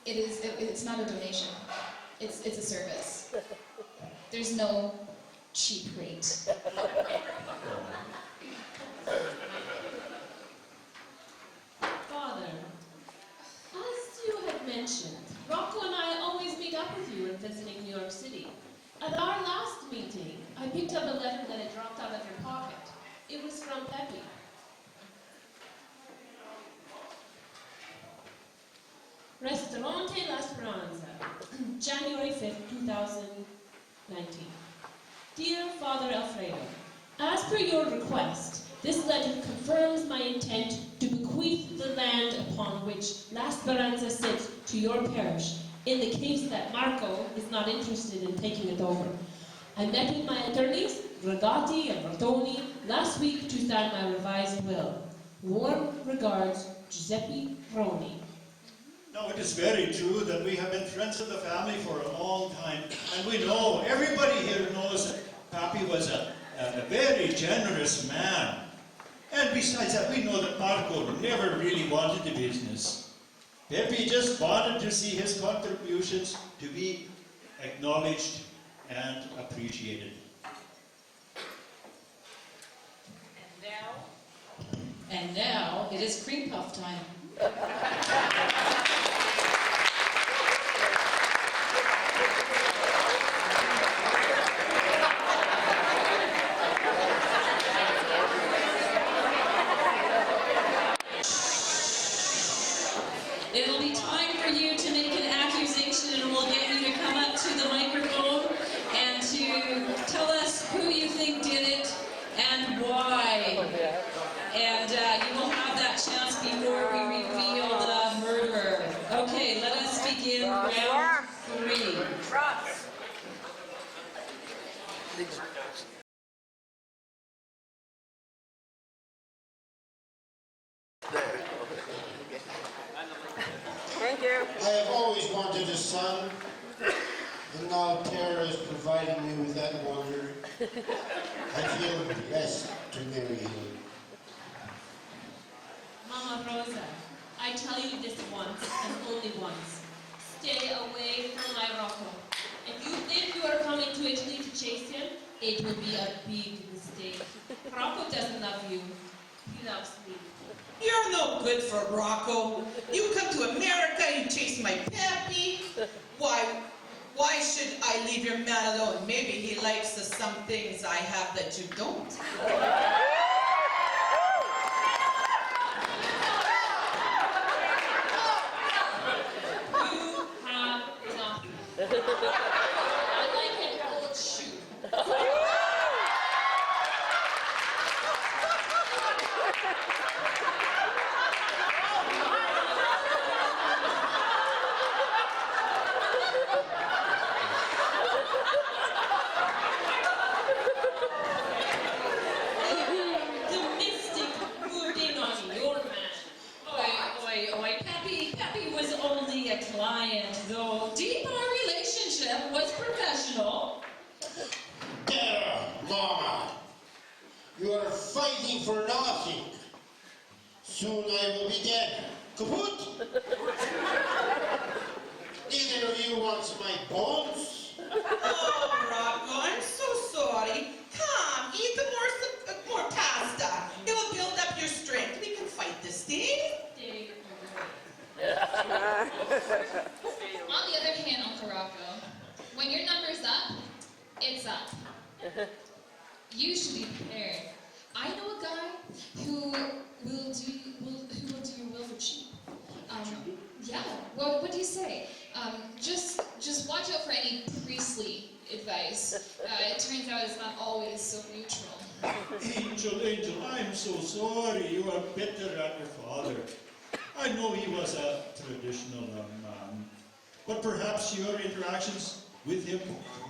It's not a donation. It's a service. There's no cheap rate. Father, as you had mentioned, Rocco and I always meet up with you when visiting New York City. At our last meeting, I picked up a letter that had dropped out of your pocket. It was from Pepe. Ristorante La Speranza, January 5th, 2019. Dear Father Alfredo, as per your request, this letter confirms my intent to bequeath the land upon which La Speranza sits to your parish, in the case that Marco is not interested in taking it over. I met with my attorneys, Regati and Bertoni, last week to sign my revised will. Warm regards, Giuseppe Roni. No, it is very true that we have been friends of the family for a long time, and we know, everybody here knows that Papi was a very generous man. And besides that, we know that Marco never really wanted the business. Pepe just wanted to see his contributions to be acknowledged and appreciated. And now it is cream puff time. It'll be time for you to make an accusation, and we'll get you to come up to the microphone and to tell us who you think did it and why. And you will have that chance before we reveal the murderer. Okay, let us begin round 3. I have always wanted a son, and now Tara is providing me with that wonder. I feel blessed to marry him. Mama Rosa, I tell you this once and only once. Stay away from my Rocco. If you think you are coming to Italy to chase him, it will be a big mistake. Rocco doesn't love you. He loves me. You're no good for Rocco. You come to America, you chase my Pepe. Why should I leave your man alone? Maybe he likes some things I have that you don't. You have nothing. I like an old shoe. The mystic moved in on your man. Oi, Pepe was only a client, though deep our relationship was professional. Tara, Mama, you are fighting for nothing. Soon I will be dead. Kaput? Neither of you wants my bones? Oh, Rocco, I'm so sorry. Come, eat more pasta. It will build up you should be prepared. I know a guy who will do your will for cheap. Yeah. What do you say? Just watch out for any priestly advice. It turns out it's not always so neutral. Angel, I'm so sorry. You are better than your father. I know he was a traditional man, but perhaps your interactions with him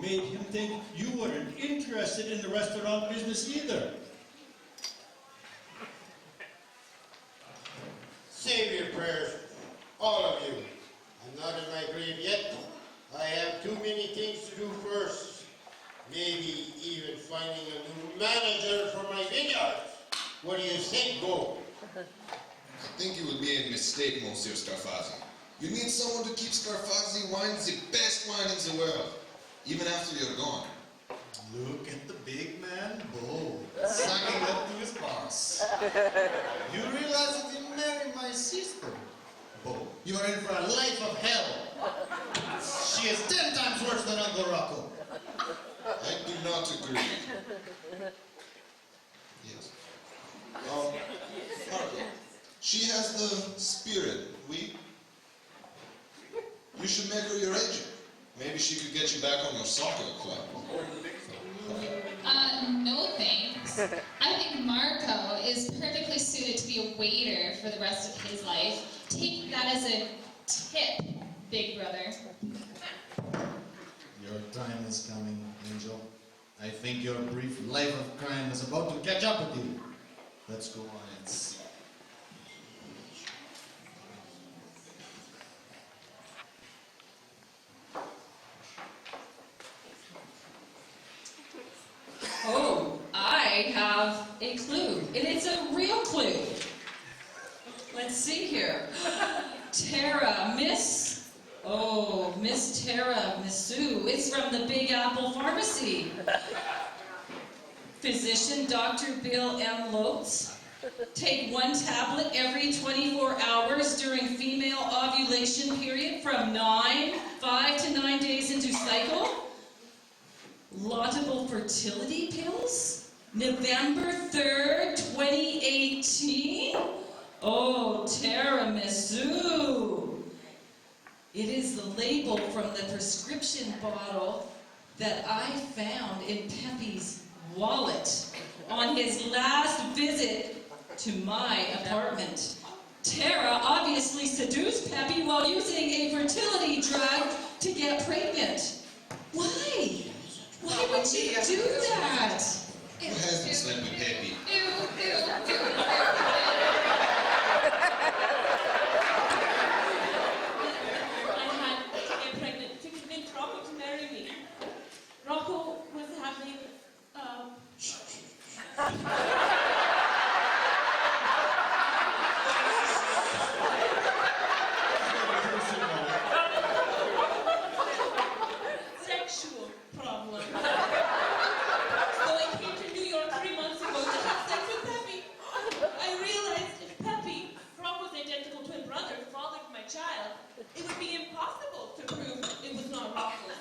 made him think you weren't interested in the restaurant business either. Save your prayers, all of you. I'm not in my grave yet. I have too many things to do first. Maybe even finding a new manager for my vineyard. What do you think, Bo? I think you would be a mistake, Monsieur Scarfazzi. You need someone to keep Scarfazzi wines the best wine in the world, even after you're gone. Look at the big man, Bo, sucking up to his boss. You realize that you married my sister, Bo. You are in for a life of hell. She is 10 times worse than Uncle Rocco. I do not agree. Yes. Marco, she has the spirit. You should make her your agent. Maybe she could get you back on your soccer club. No thanks. I think Marco is perfectly suited to be a waiter for the rest of his life. Take that as a tip, big brother. Your time is coming, Angel. I think your brief life of crime is about to catch up with you. Let's go on and see. Oh, I have a clue, and it's a real clue. Let's see here. Miss Tara, Miss Sue. It's from the Big Apple Pharmacy. Physician Dr. Bill M. Lotz. Take 1 tablet every 24 hours during female ovulation period from 5 to 9 days into cycle. Laudable fertility pills? November 3rd, 2018? Oh, tiramisu. It is the label from the prescription bottle that I found in Pepe's wallet on his last visit to my apartment. Tara obviously seduced Pepe while using a fertility drug to get pregnant. Why? Why would you do that? Who hasn't slept with Pepe? I had to get pregnant to convince Rocco to marry me. Rocco was having, sexual problem. So I came to New York 3 months ago to have sex with Pepe. I realized if Pepe, Rocco's identical twin brother, fathered my child, it would be impossible to prove it was not Rocco's.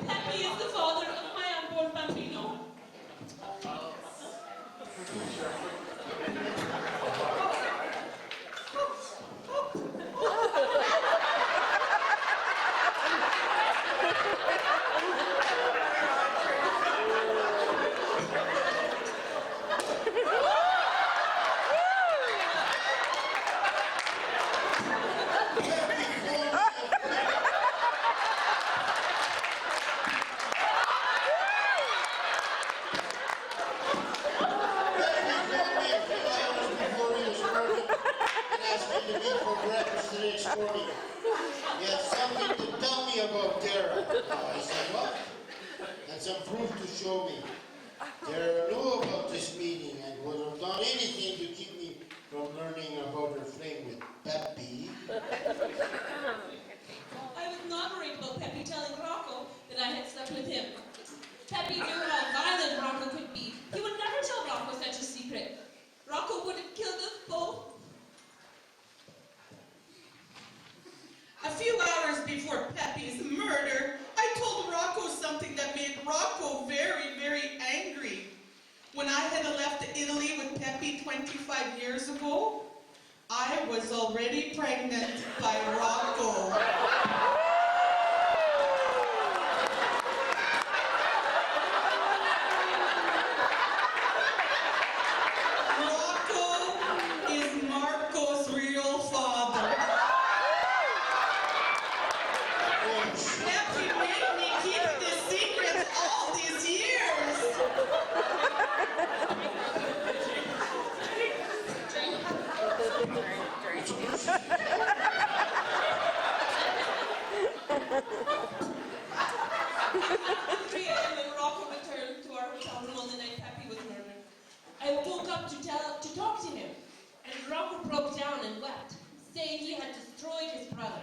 Pepe is the father of my unborn bambino. He had something to tell me about Tara. I said, what? And some proof to show me. Tara knew about this meeting and would have done anything to keep me from learning about her fling with Pepe. I was not worried about Pepe telling Rocco that I had slept with him. Pepe knew how violent Rocco could be. He would never tell Rocco such a secret. Rocco would have killed us both. A few hours before Pepe's murder, I told Rocco something that made Rocco very, very angry. 25 years ago, I was already pregnant by Rocco. Rocco is Marco's real father. Peppy made me keep this secret all these years. At 3 a.m. when Rocco returned to our hotel room on the night Peppy was murdered, I woke up to talk to him, and Rocco broke down and wept, saying he had destroyed his brother.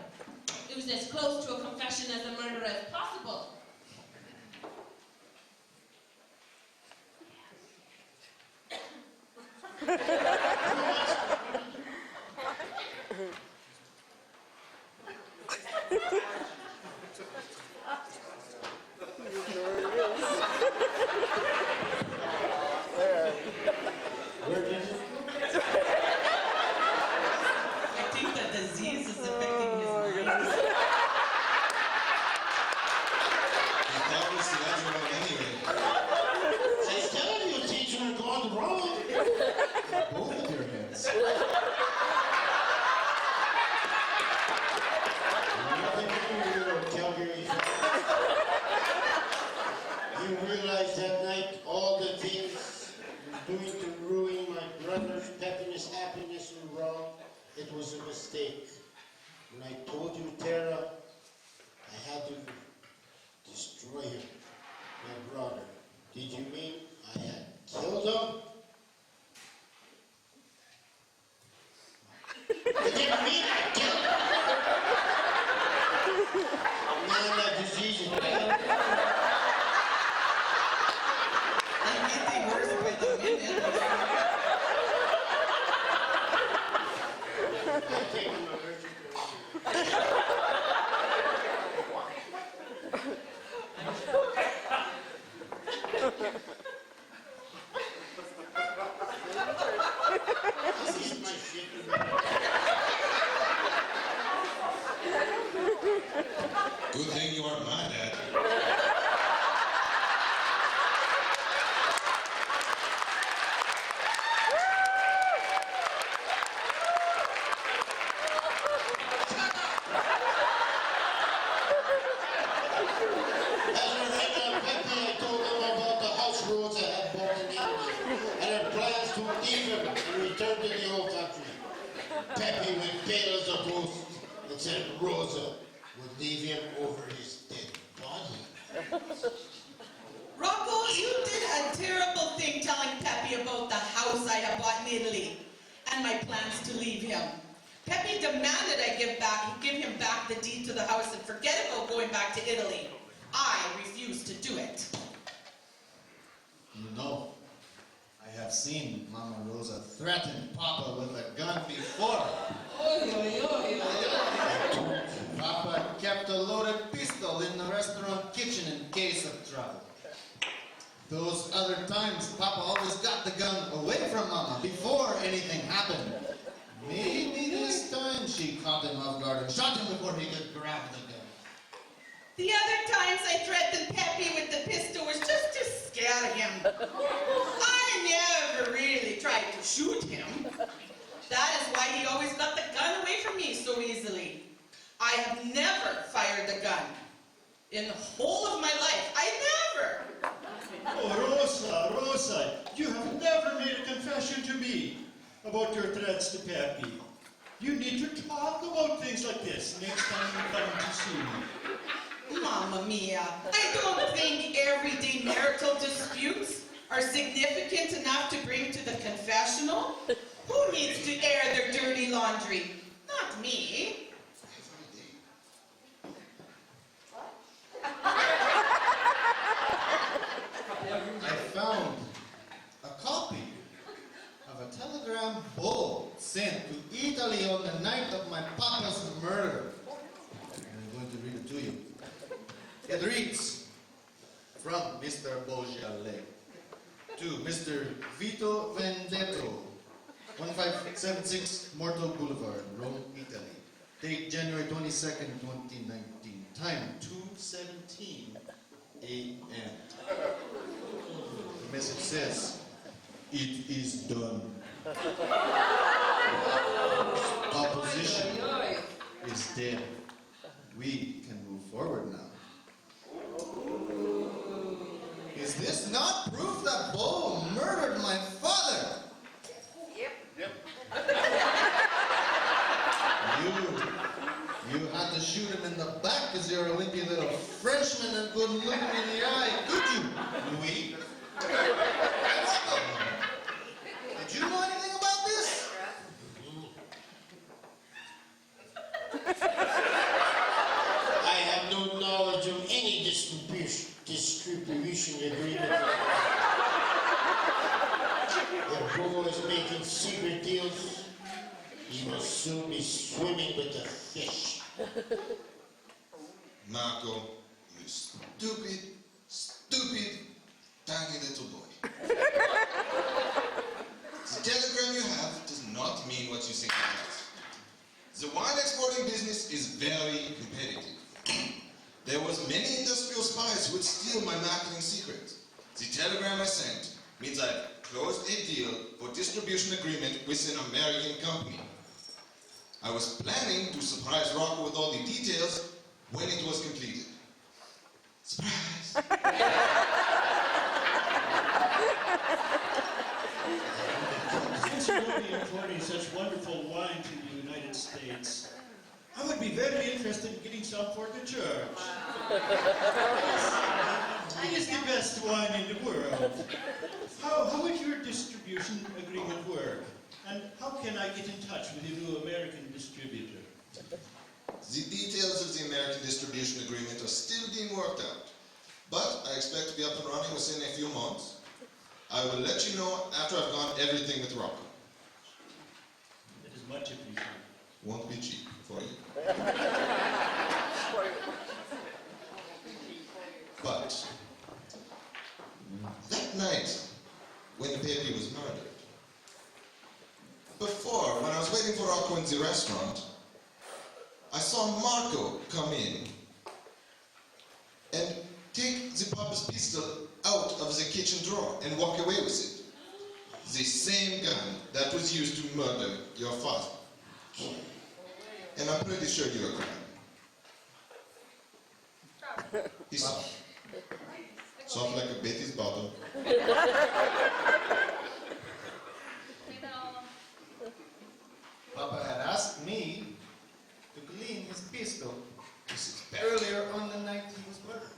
It was as close to a confession as a murder as possible. Where did you? I think the disease is affecting his mind. That was the other one anyway. She's telling you, teacher, are going wrong. Both of your heads. Nothing new, little Calgary. You realize that night all the things you're doing to ruin my brother's happiness were wrong. It was a mistake. When I told you, Tara, I had to destroy him, my brother. Did you mean I had killed him? You didn't mean I killed him? Man, that disease is bad. I'm getting worse by the minute. I'm taking my allergic This is my shit. Good thing you aren't my dad. As Rena Peppy, I told them about the house rules I had bought in England and had plans to leave them and return to the old country. Peppy went pale as a ghost and said Rosa would leave him over his dead body. Rocco, you did a terrible thing telling Peppy about the house I had bought in Italy and my plans to leave him. Peppy demanded I give him back the deed to the house and forget about going back to Italy. I refused to do it. You know, I have seen Mama Rosa threaten Papa with a gun before. Papa kept a loaded pistol in the restaurant kitchen in case of trouble. Those other times, Papa always got the gun away from Mama before anything happened. Maybe this time she caught him off guard and shot him before he could grab the gun. The other times I threatened Peppy with the pistol was just to scare him. I never really tried to shoot him. That is why he always got the gun away from me so easily. I have never fired a gun. In the whole of my life, I never. Oh, Rosa, you have never made a confession to me about your threats to Peppy. You need to talk about things like this next time you come to see me. Mamma mia, I don't think everyday marital disputes are significant enough to bring to the confessional. Who needs to air their dirty laundry? Not me. I found a copy of a telegram bull sent to Italy on the night of my papa's murder. And I'm going to read it to you. It reads, from Mr. Bogiale to Mr. Vito Vendetto, 1576 Morto Boulevard, Rome, Italy. Date January 22nd, 2019. Time 2:17 a.m. The message says, "It is done." Opposition is dead. We can move forward now. Is this not proof that Bo murdered my father? You had to shoot him in the back because you're a wimpy little Frenchman and couldn't look him in the eye, could you, Louis? Did you know anything about this? I have no knowledge of any distribution agreement. If Bo is making secret deals, he will soon be swimming with the fish. Marco, you stupid, tiny little boy. The telegram you have does not mean what you think it does. The wine exporting business is very competitive. There was many industrial spies who would steal my marketing secrets. The telegram I sent means I've closed a deal for distribution agreement with an American company. I was planning to surprise Rocco with all the details when it was completed. Surprise! Since you will be importing such wonderful wine to the United States, I would be very interested in getting some for the church. It is the best wine in the world. How would your distribution agreement work? And how can I get in touch with your new American distributor? The details of the American distribution agreement are still being worked out, but I expect to be up and running within a few months. I will let you know after I've gone everything with Rocco. It is much appreciated. Won't be cheap for you. But that night, when Pepe was murdered, before, when I was waiting for Rocco in the restaurant, I saw Marco come in and take the Papa's pistol out of the kitchen drawer and walk away with it. The same gun that was used to murder your father. And I'm pretty sure you're crying. He's soft like a Betty's bottom. Papa had asked me to clean his pistol earlier on the night he was murdered.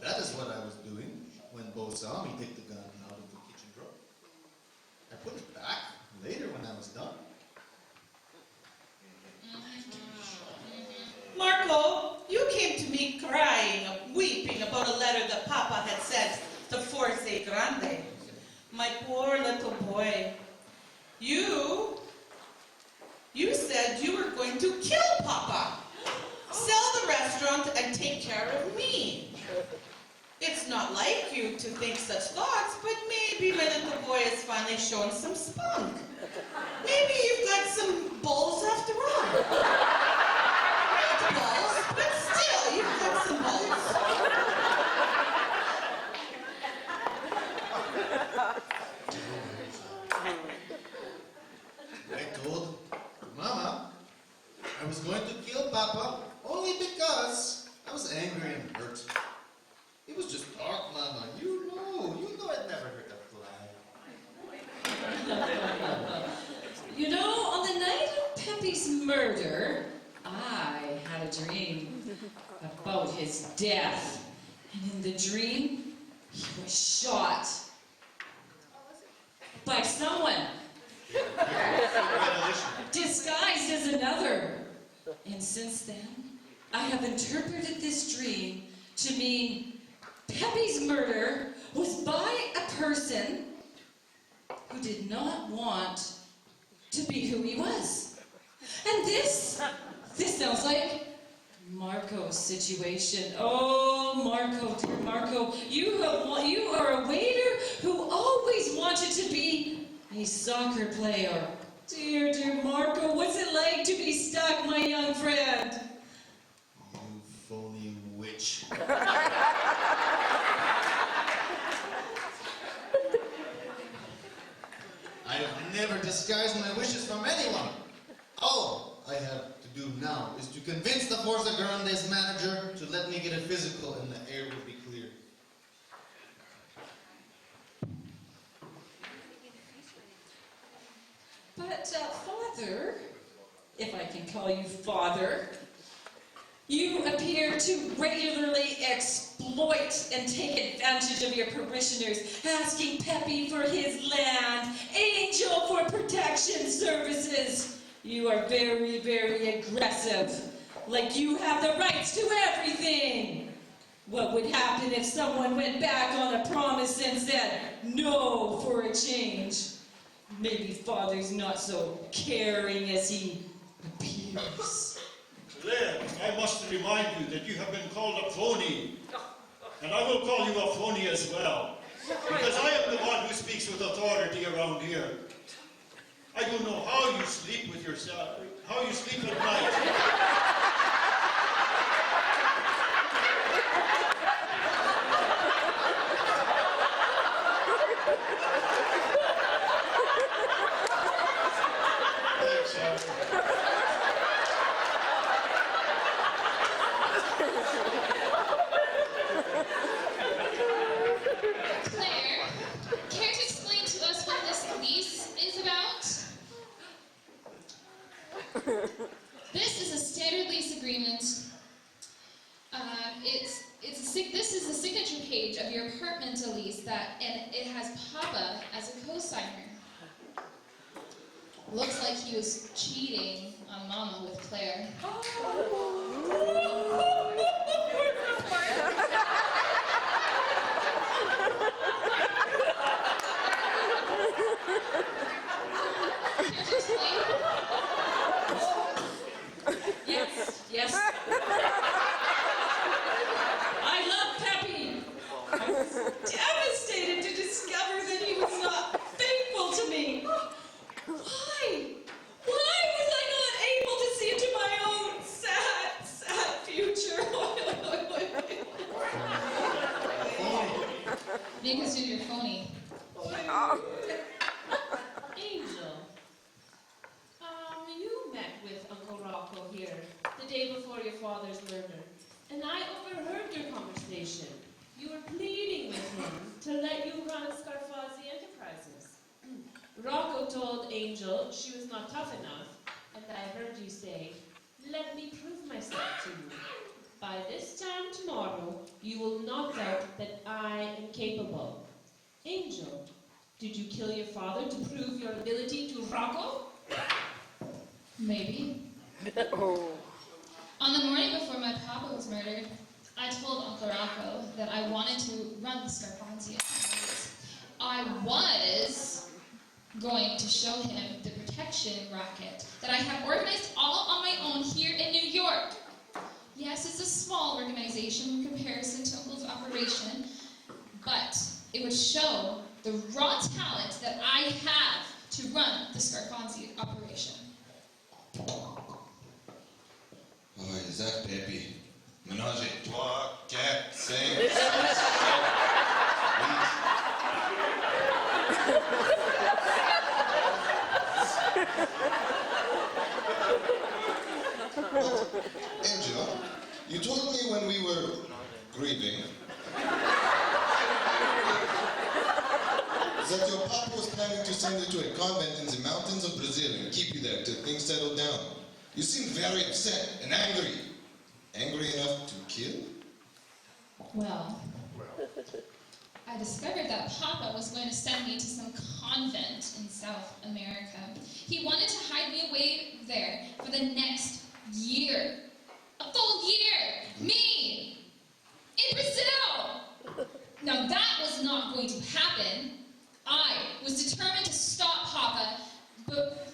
That is what I was doing when Bo saw me take the gun out of the kitchen drawer. I put it back later when I was done. Marco, you came to me crying, weeping about a letter that Papa had sent to Force Grande. My poor little boy. You said you were going to kill Papa, sell the restaurant, and take care of me. It's not like you to think such thoughts, but maybe my little boy has finally shown some spunk. Maybe you've got some balls after all. Not balls, but still, you've got some balls. I told Mama I was going to kill Papa only because I was angry and hurt. It was just talk, Mama. You know I'd never hurt a fly. You know, on the night of Pepe's murder, I had a dream about his death. And in the dream, he was shot by someone disguised as another. And since then, I have interpreted this dream to mean Pepe's murder was by a person who did not want to be who he was. And this sounds like Marco's situation. Oh, Marco, dear Marco, you are a waiter who always wanted to be a phony soccer player. Dear, dear Marco, what's it like to be stuck, my young friend? You phony witch. I have never disguised my wishes from anyone. All I have to do now is to convince the Forza Grande's manager to let me get a physical and the air will be clear. But, Father, if I can call you Father, you appear to regularly exploit and take advantage of your parishioners, asking Peppy for his land, Angel for protection services. You are very, very aggressive, like you have the rights to everything. What would happen if someone went back on a promise and said no for a change? Maybe Father's not so caring as he appears. Claire, I must remind you that you have been called a phony. And I will call you a phony as well. Because I am the one who speaks with authority around here. I don't know how you sleep with yourself, how you sleep at night. Claire, care to explain to us what this lease is about? This is a standard lease agreement. This is the signature page of your apartment lease and it has Papa as a co-signer. Looks like he was cheating on Mama with Claire. Care to explain? Yes. I love Peppy. I was devastated to discover that he was not faithful to me. Why? Why was I not able to see into my own sad, sad future? Because you're phony. Angel, you met with Uncle Rocco here the day before your father's murder, and I overheard your conversation. You were pleading with him to let you run Scarfazi Enterprises. Rocco told Angel she was not tough enough, and I heard you say, "Let me prove myself to you. By this time tomorrow, you will not doubt that I am capable." Angel, did you kill your father to prove your ability to Rocco? Maybe. On the morning before my papa was murdered, I told Uncle Rocco that I wanted to run the Scarfanzi. I was going to show him the protection racket that I have organized all on my own here in New York. Yes, it's a small organization in comparison to Uncle's operation, but it would show the raw talent that I have to run the Scarfanzi operation. Oh, is that Peppy? Menage a trois, quatre, cinq, Angela, you told me when we were grieving that your papa was planning to send you to a convent in the mountains of Brazil and keep you there till things settled down. You seem very upset and angry. Angry enough to kill? Well, I discovered that Papa was going to send me to some convent in South America. He wanted to hide me away there for the next year. A full year! Me! In Brazil! Now that was not going to happen. I was determined to stop Papa, but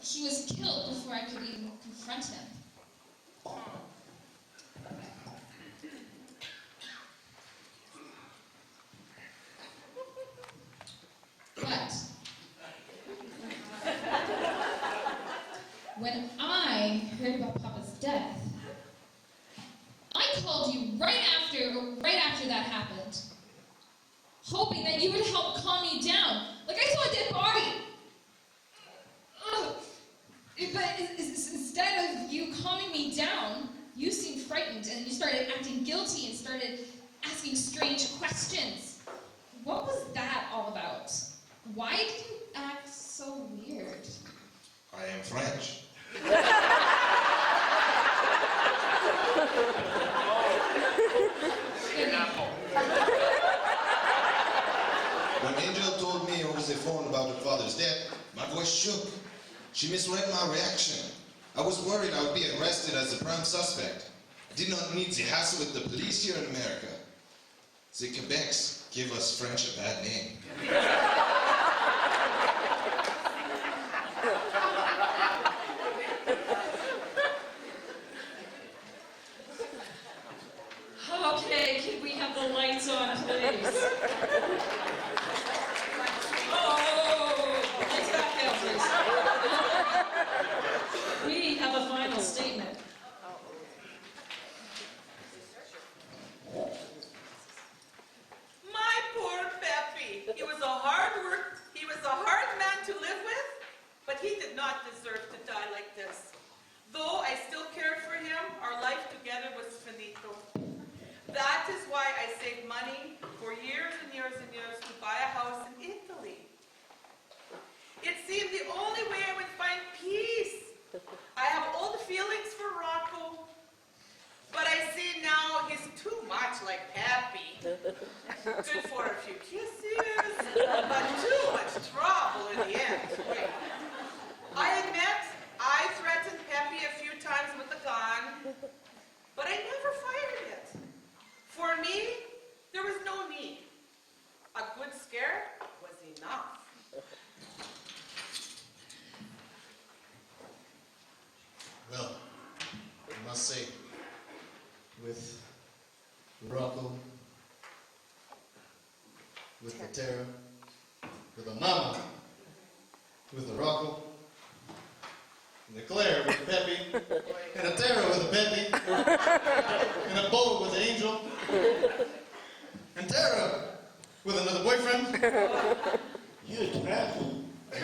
he was killed before I could even confront him. But you were to help calm me down. Like I saw a dead body. Ugh. But instead of you calming me down, you seemed frightened and you started acting guilty and started asking strange questions. What was that all about? Why did you act so weird? I am French. When Angel told me over the phone about her father's death, my voice shook. She misread my reaction. I was worried I would be arrested as the prime suspect. I did not need the hassle with the police here in America. The Quebecs give us French a bad name. Okay, can we have the lights on, please? Oh, lights back out, please. We have a final statement. My poor Peppy. He was a hard man to live with, but he did not deserve to die like this. Though I still cared for him, our life together was finito. That is why I saved money for years and years and years to buy a house in Italy. It seemed the only way I would find peace. I have old feelings for Rocco, but I see now he's too much like Peppy. Good for a few kisses, but too much trouble in the end. I admit I threatened Peppy a few times with a gun, but I never fired it. For me, there was no need. A good scare was enough. Well, I must say, with Rocco, with the Tara, with the Mama, with the Rocco, and the Claire with the Peppy, and a Tara with the Peppy, and a Bo with the Angel, and Tara with another boyfriend. You travel. I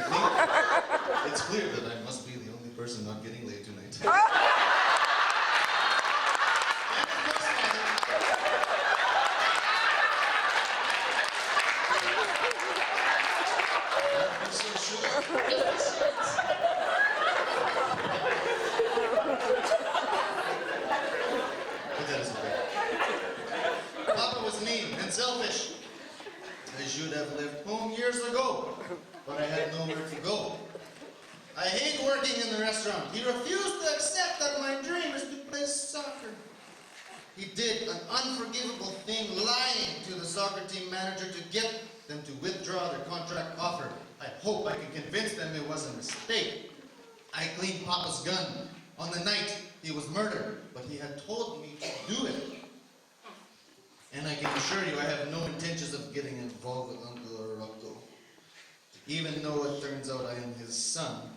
think it's clear that I must be the only person not getting laid tonight. I'm so sure. But that is okay. Papa was mean and selfish. I should have left home years ago, but I had nowhere to go. I hate working in the restaurant. He refused to accept that my dream is to play soccer. He did an unforgivable thing, lying to the soccer team manager to get them to withdraw their contract offer. I hope I can convince them it was a mistake. I cleaned Papa's gun on the night he was murdered, but he had told me to do it. And I can assure you I have no intentions of getting involved with Uncle Rocco. Even though it turns out I am his son,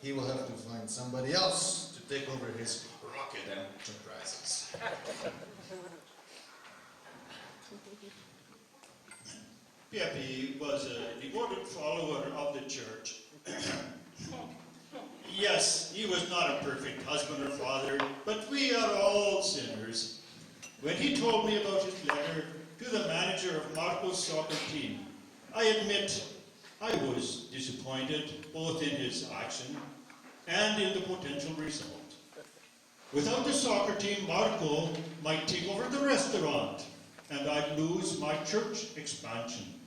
he will have to find somebody else to take over his rocket enterprises. Peppy was a devoted follower of the church. Yes, he was not a perfect husband or father, but we are all sinners. When he told me about his letter to the manager of Marco's soccer team, I admit I was disappointed both in his action and in the potential result. Without the soccer team, Marco might take over the restaurant, and I'd lose my church expansion.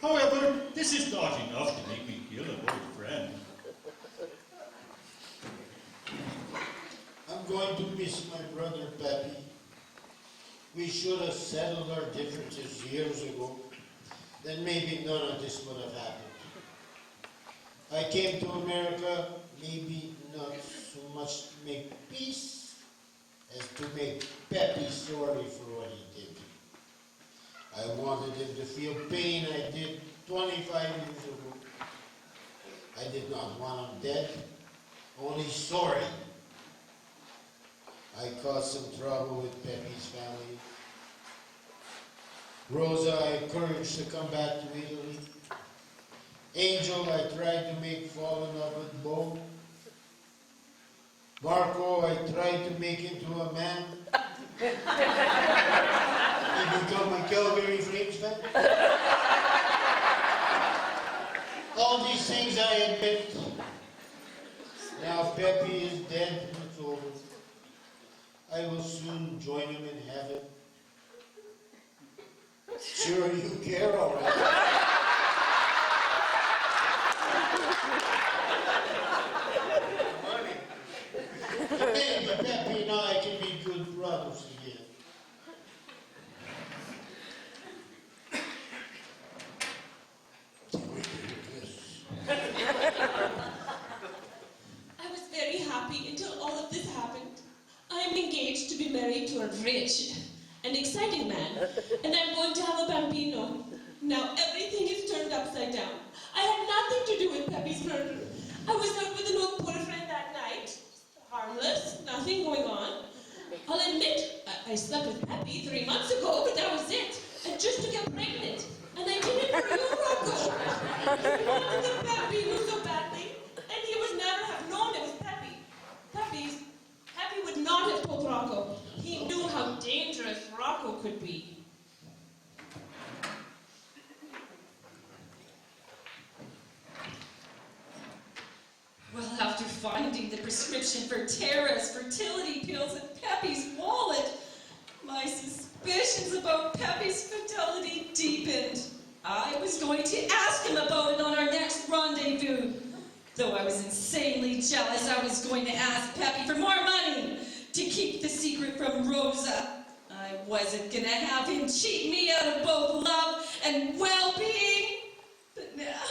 However, this is not enough to make me kill an old friend. I'm going to miss my brother, Peppy. We should have settled our differences years ago. Then maybe none of this would have happened. I came to America maybe not so much to make peace as to make Peppy sorry for what he did. I wanted him to feel pain I did 25 years ago. I did not want him dead, only sorry. I caused some trouble with Peppy's family. Rosa, I encouraged to come back to Italy. Angel, I tried to make fall in love with Bo. Marco, I tried to make into a man. He become a Calgary Flames fan. All these things I admit. Now Pepe is dead and it's over. I will soon join him in heaven. Sure you care, all right. Maybe Pepe and I can be good brothers again. I was very happy until all of this happened. I am engaged to be married to a rich and exciting man, and I'm going to have a bambino. Now everything is turned upside down. I had nothing to do with Pepe's murder. I was out with an old boyfriend that night. Harmless, nothing going on. I'll admit, I slept with Pepe 3 months ago, but that was it. And just to get pregnant. And I did it for you, Rocco. He wanted the bambino so badly, and he would never have known it was Pepe. Pepe would not have told Rocco. He knew how dangerous Rocco could be. Well, after finding the prescription for Tara's fertility pills in Pepe's wallet, my suspicions about Pepe's fidelity deepened. I was going to ask him about it on our next rendezvous. Though I was insanely jealous, I was going to ask Pepe for more money to keep the secret from Rosa. I wasn't going to have him cheat me out of both love and well-being. But now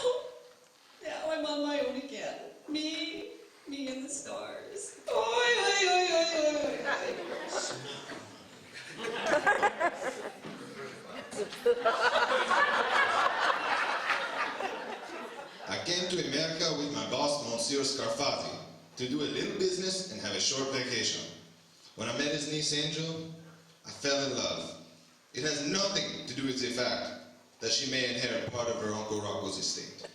I'm on my own again. Me and the stars. Oi, oi, oi, oi, oi, I came to America with my boss, Monsieur Scarfati, to do a little business and have a short vacation. When I met his niece, Angel, I fell in love. It has nothing to do with the fact that she may inherit part of her Uncle Rocco's estate.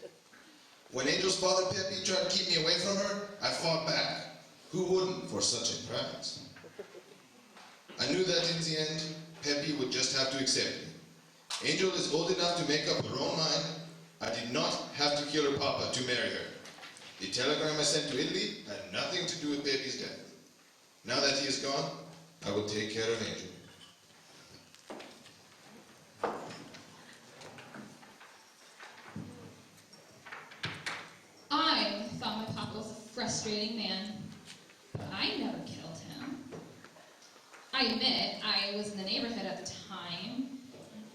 When Angel's father, Pepe, tried to keep me away from her, I fought back. Who wouldn't for such a prize? I knew that in the end, Pepe would just have to accept me. Angel is old enough to make up her own mind. I did not have to kill her papa to marry her. The telegram I sent to Italy had nothing to do with Pepe's death. Now that he is gone, I will take care of Angel. I thought my papa was a frustrating man, but I never killed him. I admit I was in the neighborhood at the time,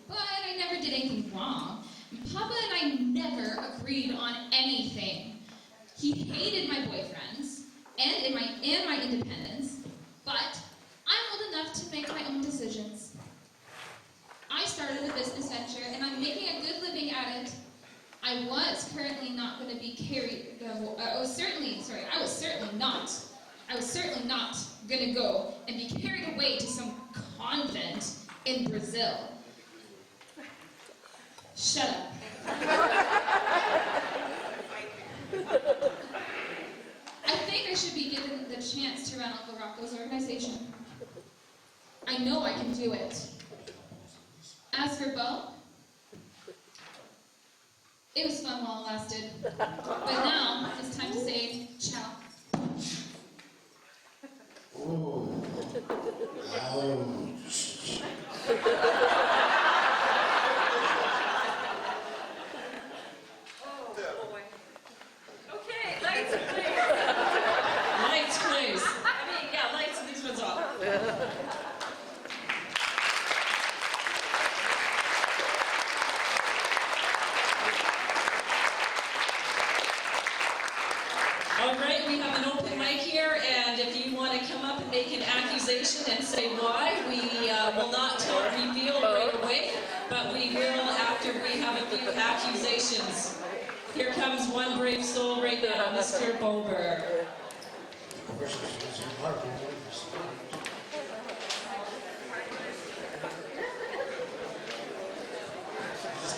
but I never did anything wrong. Papa and I never agreed on anything. He hated my boyfriends and my independence, but I'm old enough to make my own decisions. I started a business venture and I'm making a good living at it. I was certainly not going to go and be carried away to some convent in Brazil. Shut up. I think I should be given the chance to run Uncle Rocco's organization. I know I can do it. As for Bo, it was fun while it lasted. But now, it's time to say ciao. Oh, ouch. Okay, lights, please. Lights, please. Lights, these ones off. All right, we have an open mic here, and if you want to come up and make an accusation and say why, we will not reveal right away, but we will after we have a few accusations. Here comes one brave soul right now, Mr. Bober.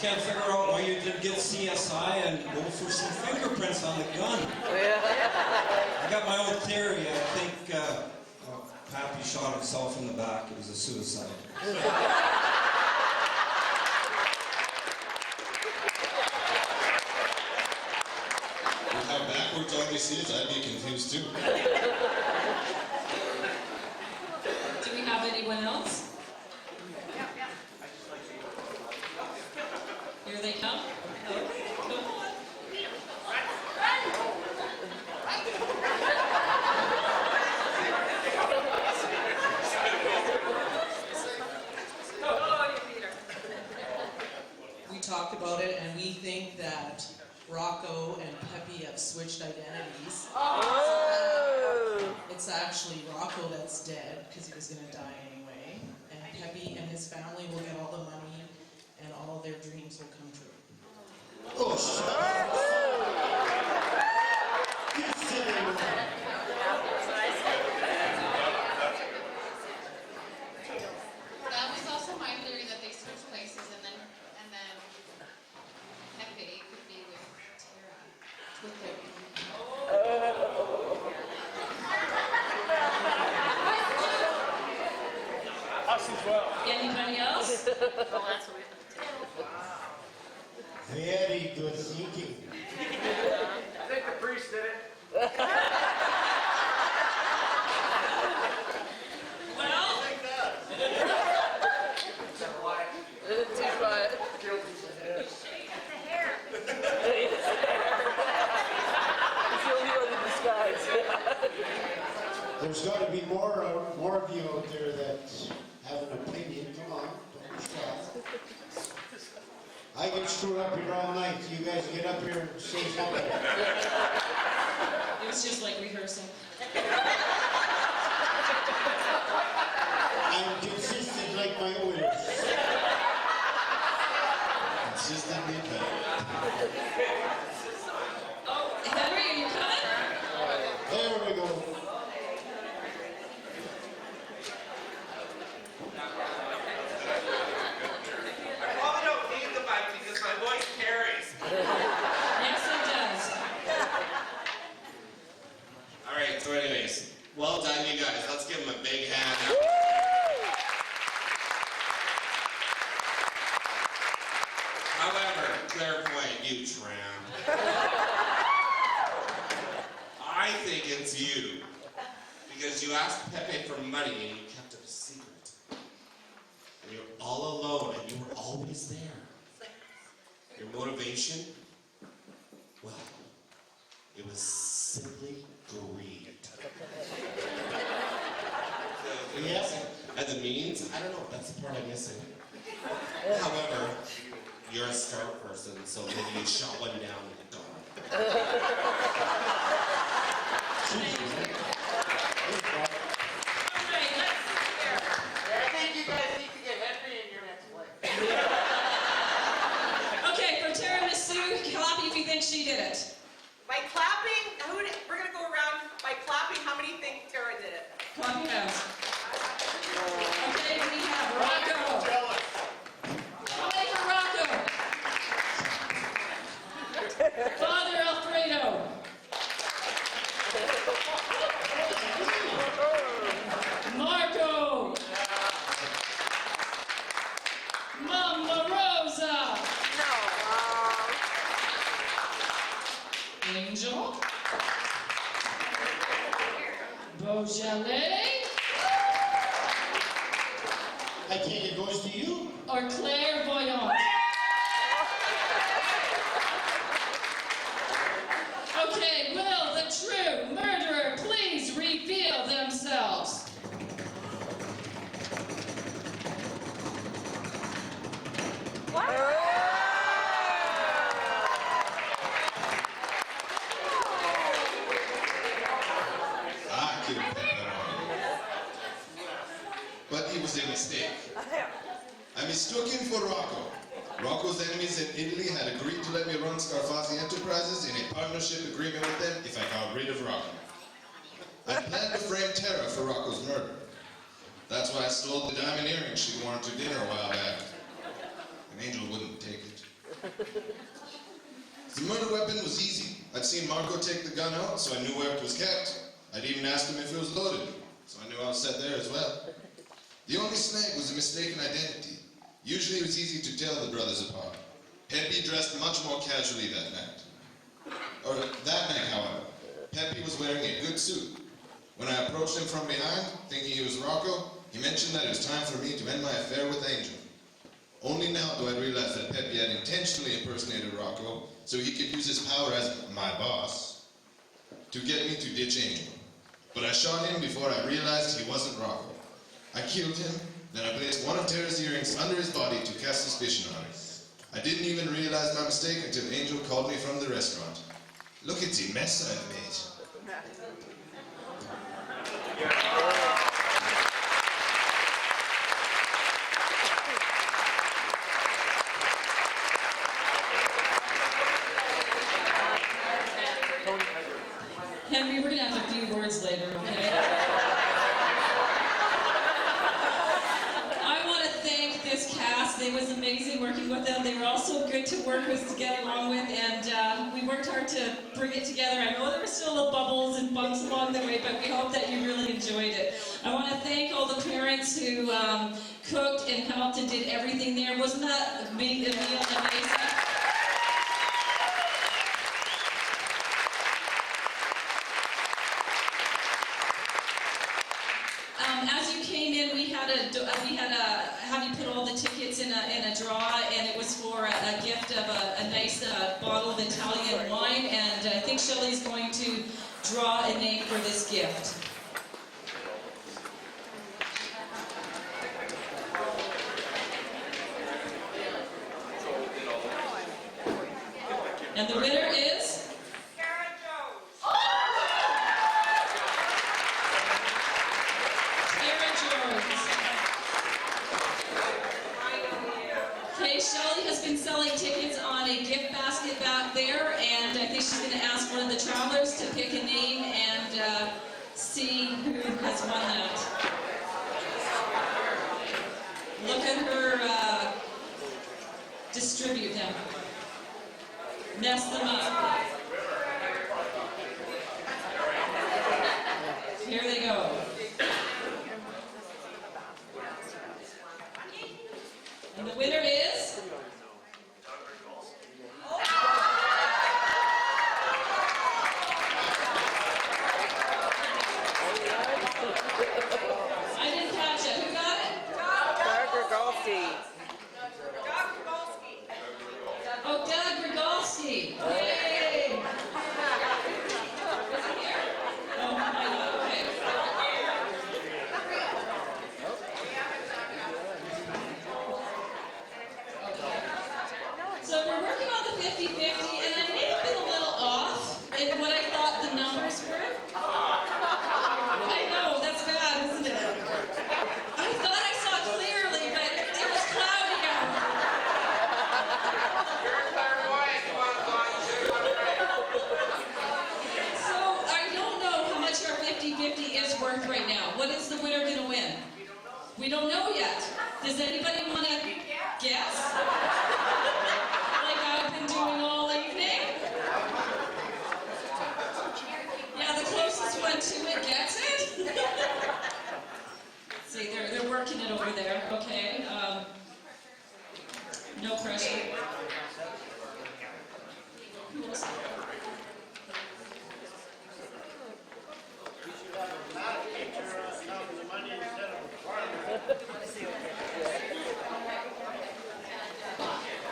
can't figure out why you didn't get CSI and go for some fingerprints on the gun. I got my own theory. I think Pappy shot himself in the back. It was a suicide. With how backwards all this is, I'd be confused too. Do we have anyone else? Here they come. Okay, come on. We talked about it, and we think that Rocco and Peppy have switched identities. It's actually Rocco that's dead, because he was going to die anyway. And Peppy and his family will get all the money, and all their dreams will come true. Oh, shut up. You silly woman. That was also my theory, that they switched places and then Pepe could be with Tara. With their Anybody else? Very good thinking. I think the priest did it. Well, There's got to be more of you out there that have an opinion. Come on, don't be shy. I get screwed up here all night. You guys get up here and say something. it was just like rehearsal. I'm consistent like my Oilers. Consistently bad. Oh, Henry, are you coming? There we go. I probably don't need the mic because my voice carries. Yes, it does. All right, so anyways, well done, you guys. Let's give them a big hand. However, clairvoyant, you tramp. I think it's you. Because you asked Pepe for money and you kept it a secret. And you're all alone and you were always there. Your motivation? Well, it was simply greed. Yes. And the means? I don't know. That's the part I'm missing. However, you're a star person, so maybe you shot one down and gone. All right, let's see here. I think you guys need to get Henry in your next play. Okay, for tiramisu, clap if you think she did it. By clapping, we're going to go around by clapping. How many think Tara did it? Clap your hands. Okay, we have Rocco. Play for Rocco. Father Alfredo. Marco. Mama Rosa. Angel. Beaujolais. I think it goes to you. Or clairvoyant. Okay, will the true murderer please reveal themselves? I killed Pepper Roni. But it was a mistake. I mistook him for Rocco. Rocco's enemies in Italy had agreed to let me run Scarfazzi Enterprises in a partnership agreement with them if I got rid of Rocco. I planned to frame Tara for Rocco's murder. That's why I stole the diamond earring she wore to dinner a while back. And Angel wouldn't take it. The murder weapon was easy. I'd seen Marco take the gun out, so I knew where it was kept. I'd even asked him if it was loaded, so I knew I was set there as well. The only snag was a mistaken identity. Usually it was easy to tell the brothers apart. Pepe dressed much more casually that night. However, Pepe was wearing a good suit. When I approached him from behind, thinking he was Rocco, he mentioned that it was time for me to end my affair with Angel. Only now do I realize that Pepe had intentionally impersonated Rocco so he could use his power as my boss to get me to ditch Angel. But I shot him before I realized he wasn't Rocco. I killed him, then I placed one of Tara's earrings under his body to cast suspicion on him. I didn't even realize my mistake until Angel called me from the restaurant. Look at the mess I've made. Henry, we're going to have a few words later, okay? I want to thank this cast. It was amazing working with them. They were all so good to work with, to get along with, and we worked hard to bring it together. I know there were still little bubbles and bumps along the way, but we hope that you really enjoyed it. I want to thank all the parents who cooked and helped and did everything there. Wasn't that a meal amazing? As you came in, we had to have you put all the tickets in a draw, and it was for a gift of a nice bottle of Italian wine, and I think Shelley's going to draw a name for this gift. And the winner is... Shelley has been selling tickets on a gift basket back there, and I think she's going to ask one of the travelers to pick a name and see who has won that. Look at her distribute them. Mess them up. Here they go. And the winner is... I didn't catch it. Who got it? Doug Rogalski. Oh, Doug Rogalski. Yay! Was it here? Oh, I know. Okay. So we're working on the 50-50, and I may have been a little off in what I thought the numbers were. I know, that's bad, isn't it? I thought I saw clearly, but it was cloudy out. So I don't know how much our 50-50 is worth right now. What is the winner going to win? We don't know yet. Does anybody want to guess? Like I've been doing all evening? Yeah, the closest one to it gets it. See, they're working it over there. Okay. No pressure. Who else?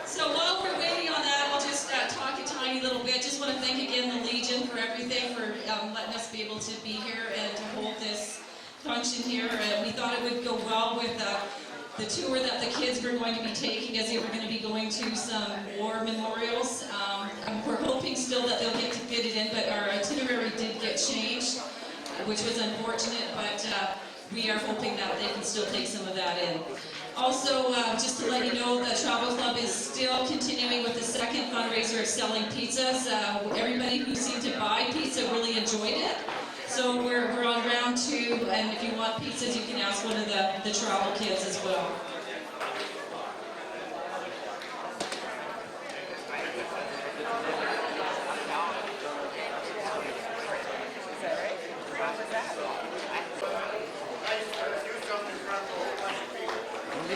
So while we're waiting on that, I'll just talk a tiny little bit. Just want to thank again the Legion for everything, for letting us be able to be here and to hold this function here. We thought it would go well with the tour that the kids were going to be taking, as they were going to be going to some war memorials. We're hoping still that they'll get to fit it in, but our itinerary did get changed, which was unfortunate, but we are hoping that they can still take some of that in. Also, just to let you know, the Travel Club is still continuing with the second fundraiser of selling pizzas. Everybody who seemed to buy pizza really enjoyed it. So we're on round 2, and if you want pizzas, you can ask one of the travel kids as well.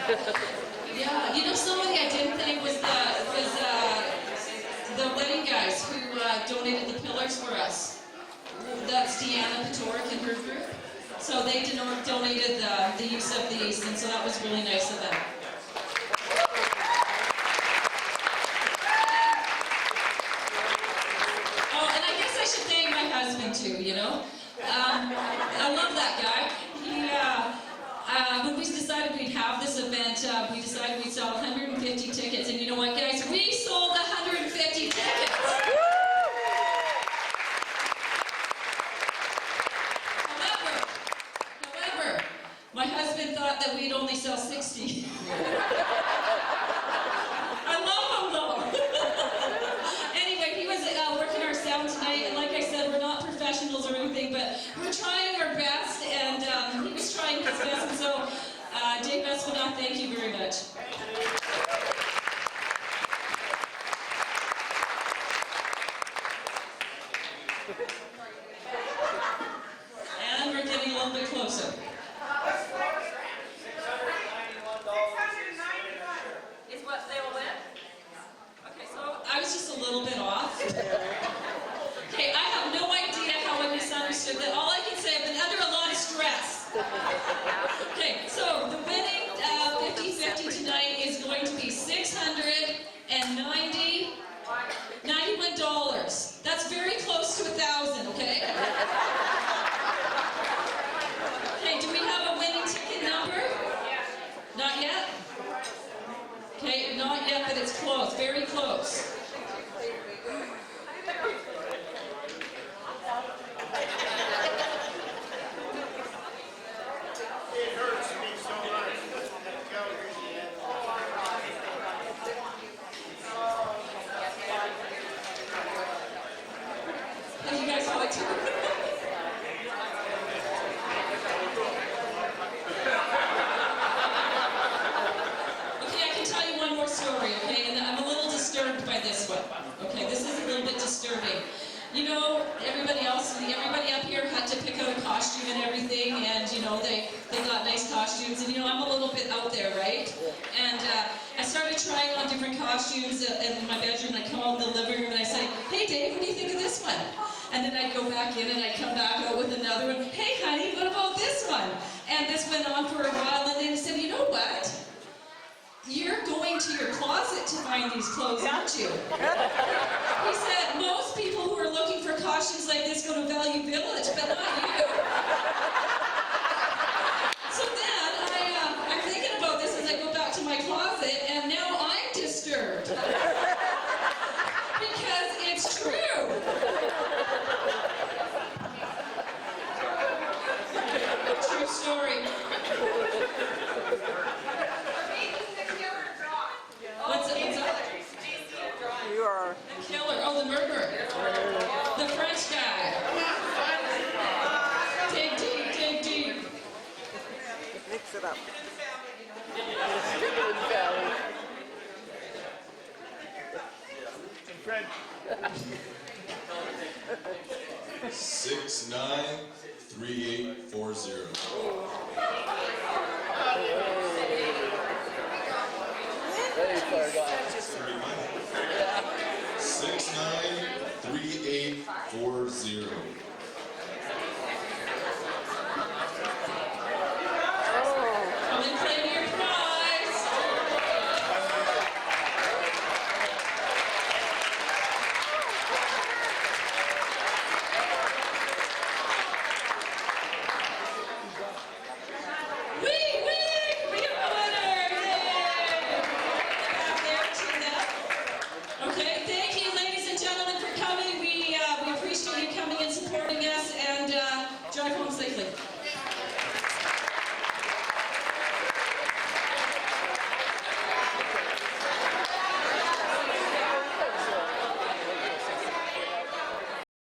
Yeah, you know somebody I didn't think was the wedding guys who donated the pillars for us. That's Deanna Patoric and her group. So they donated the use of these, and so that was really nice of them. Oh, and I guess I should thank my husband too, you know. I love that guy. When we decided we'd have this event, we decided we'd sell 150 tickets, and you know what, guys? We sold 150 tickets! However, my husband thought that we'd only sell 60. I love him though. Anyway, he was working our sound tonight, and like I said, we're not professionals or anything, but we're trying our best, and he was trying his best, and so Dave Espenant, thank you very much. And we're getting a little bit closer. Is what they will win? Okay, so I was just a little bit off. Okay, I have no idea how I misunderstood that. All I can say, I've been under a lot of stress. Okay, so the winning 50-50 tonight is going to be $691. That's very close to 1,000, okay? Okay, do we have a winning ticket number? Not yet? Okay, not yet, but it's close, very close. It hurts me so much. How do you guys like to? Okay, I can tell you one more story, okay? And I'm a little disturbed by this one. Okay, this is a little bit disturbing. You know, everybody up here had to pick out a costume and everything, and you know, they got nice costumes, and you know, I'm a little bit out there, right? And I started trying on different costumes in my bedroom, and I come out in the living room and I say, hey Dave, what do you think of this one? And then I'd go back in and I'd come back out with another one, hey honey, what about this one? And this went on for a while, and then he said, you know what? You're going to your closet to find these clothes, aren't you? He said, most people who are looking for costumes like this go to Value Village, but not you. So then, I'm thinking about this as I go back to my closet, and now I'm disturbed. Because it's true. True story. What's up? You are. The killer. Oh, the murderer. The French guy. Dig deep. Mix it up. 693840. Very far gone. Pretty money.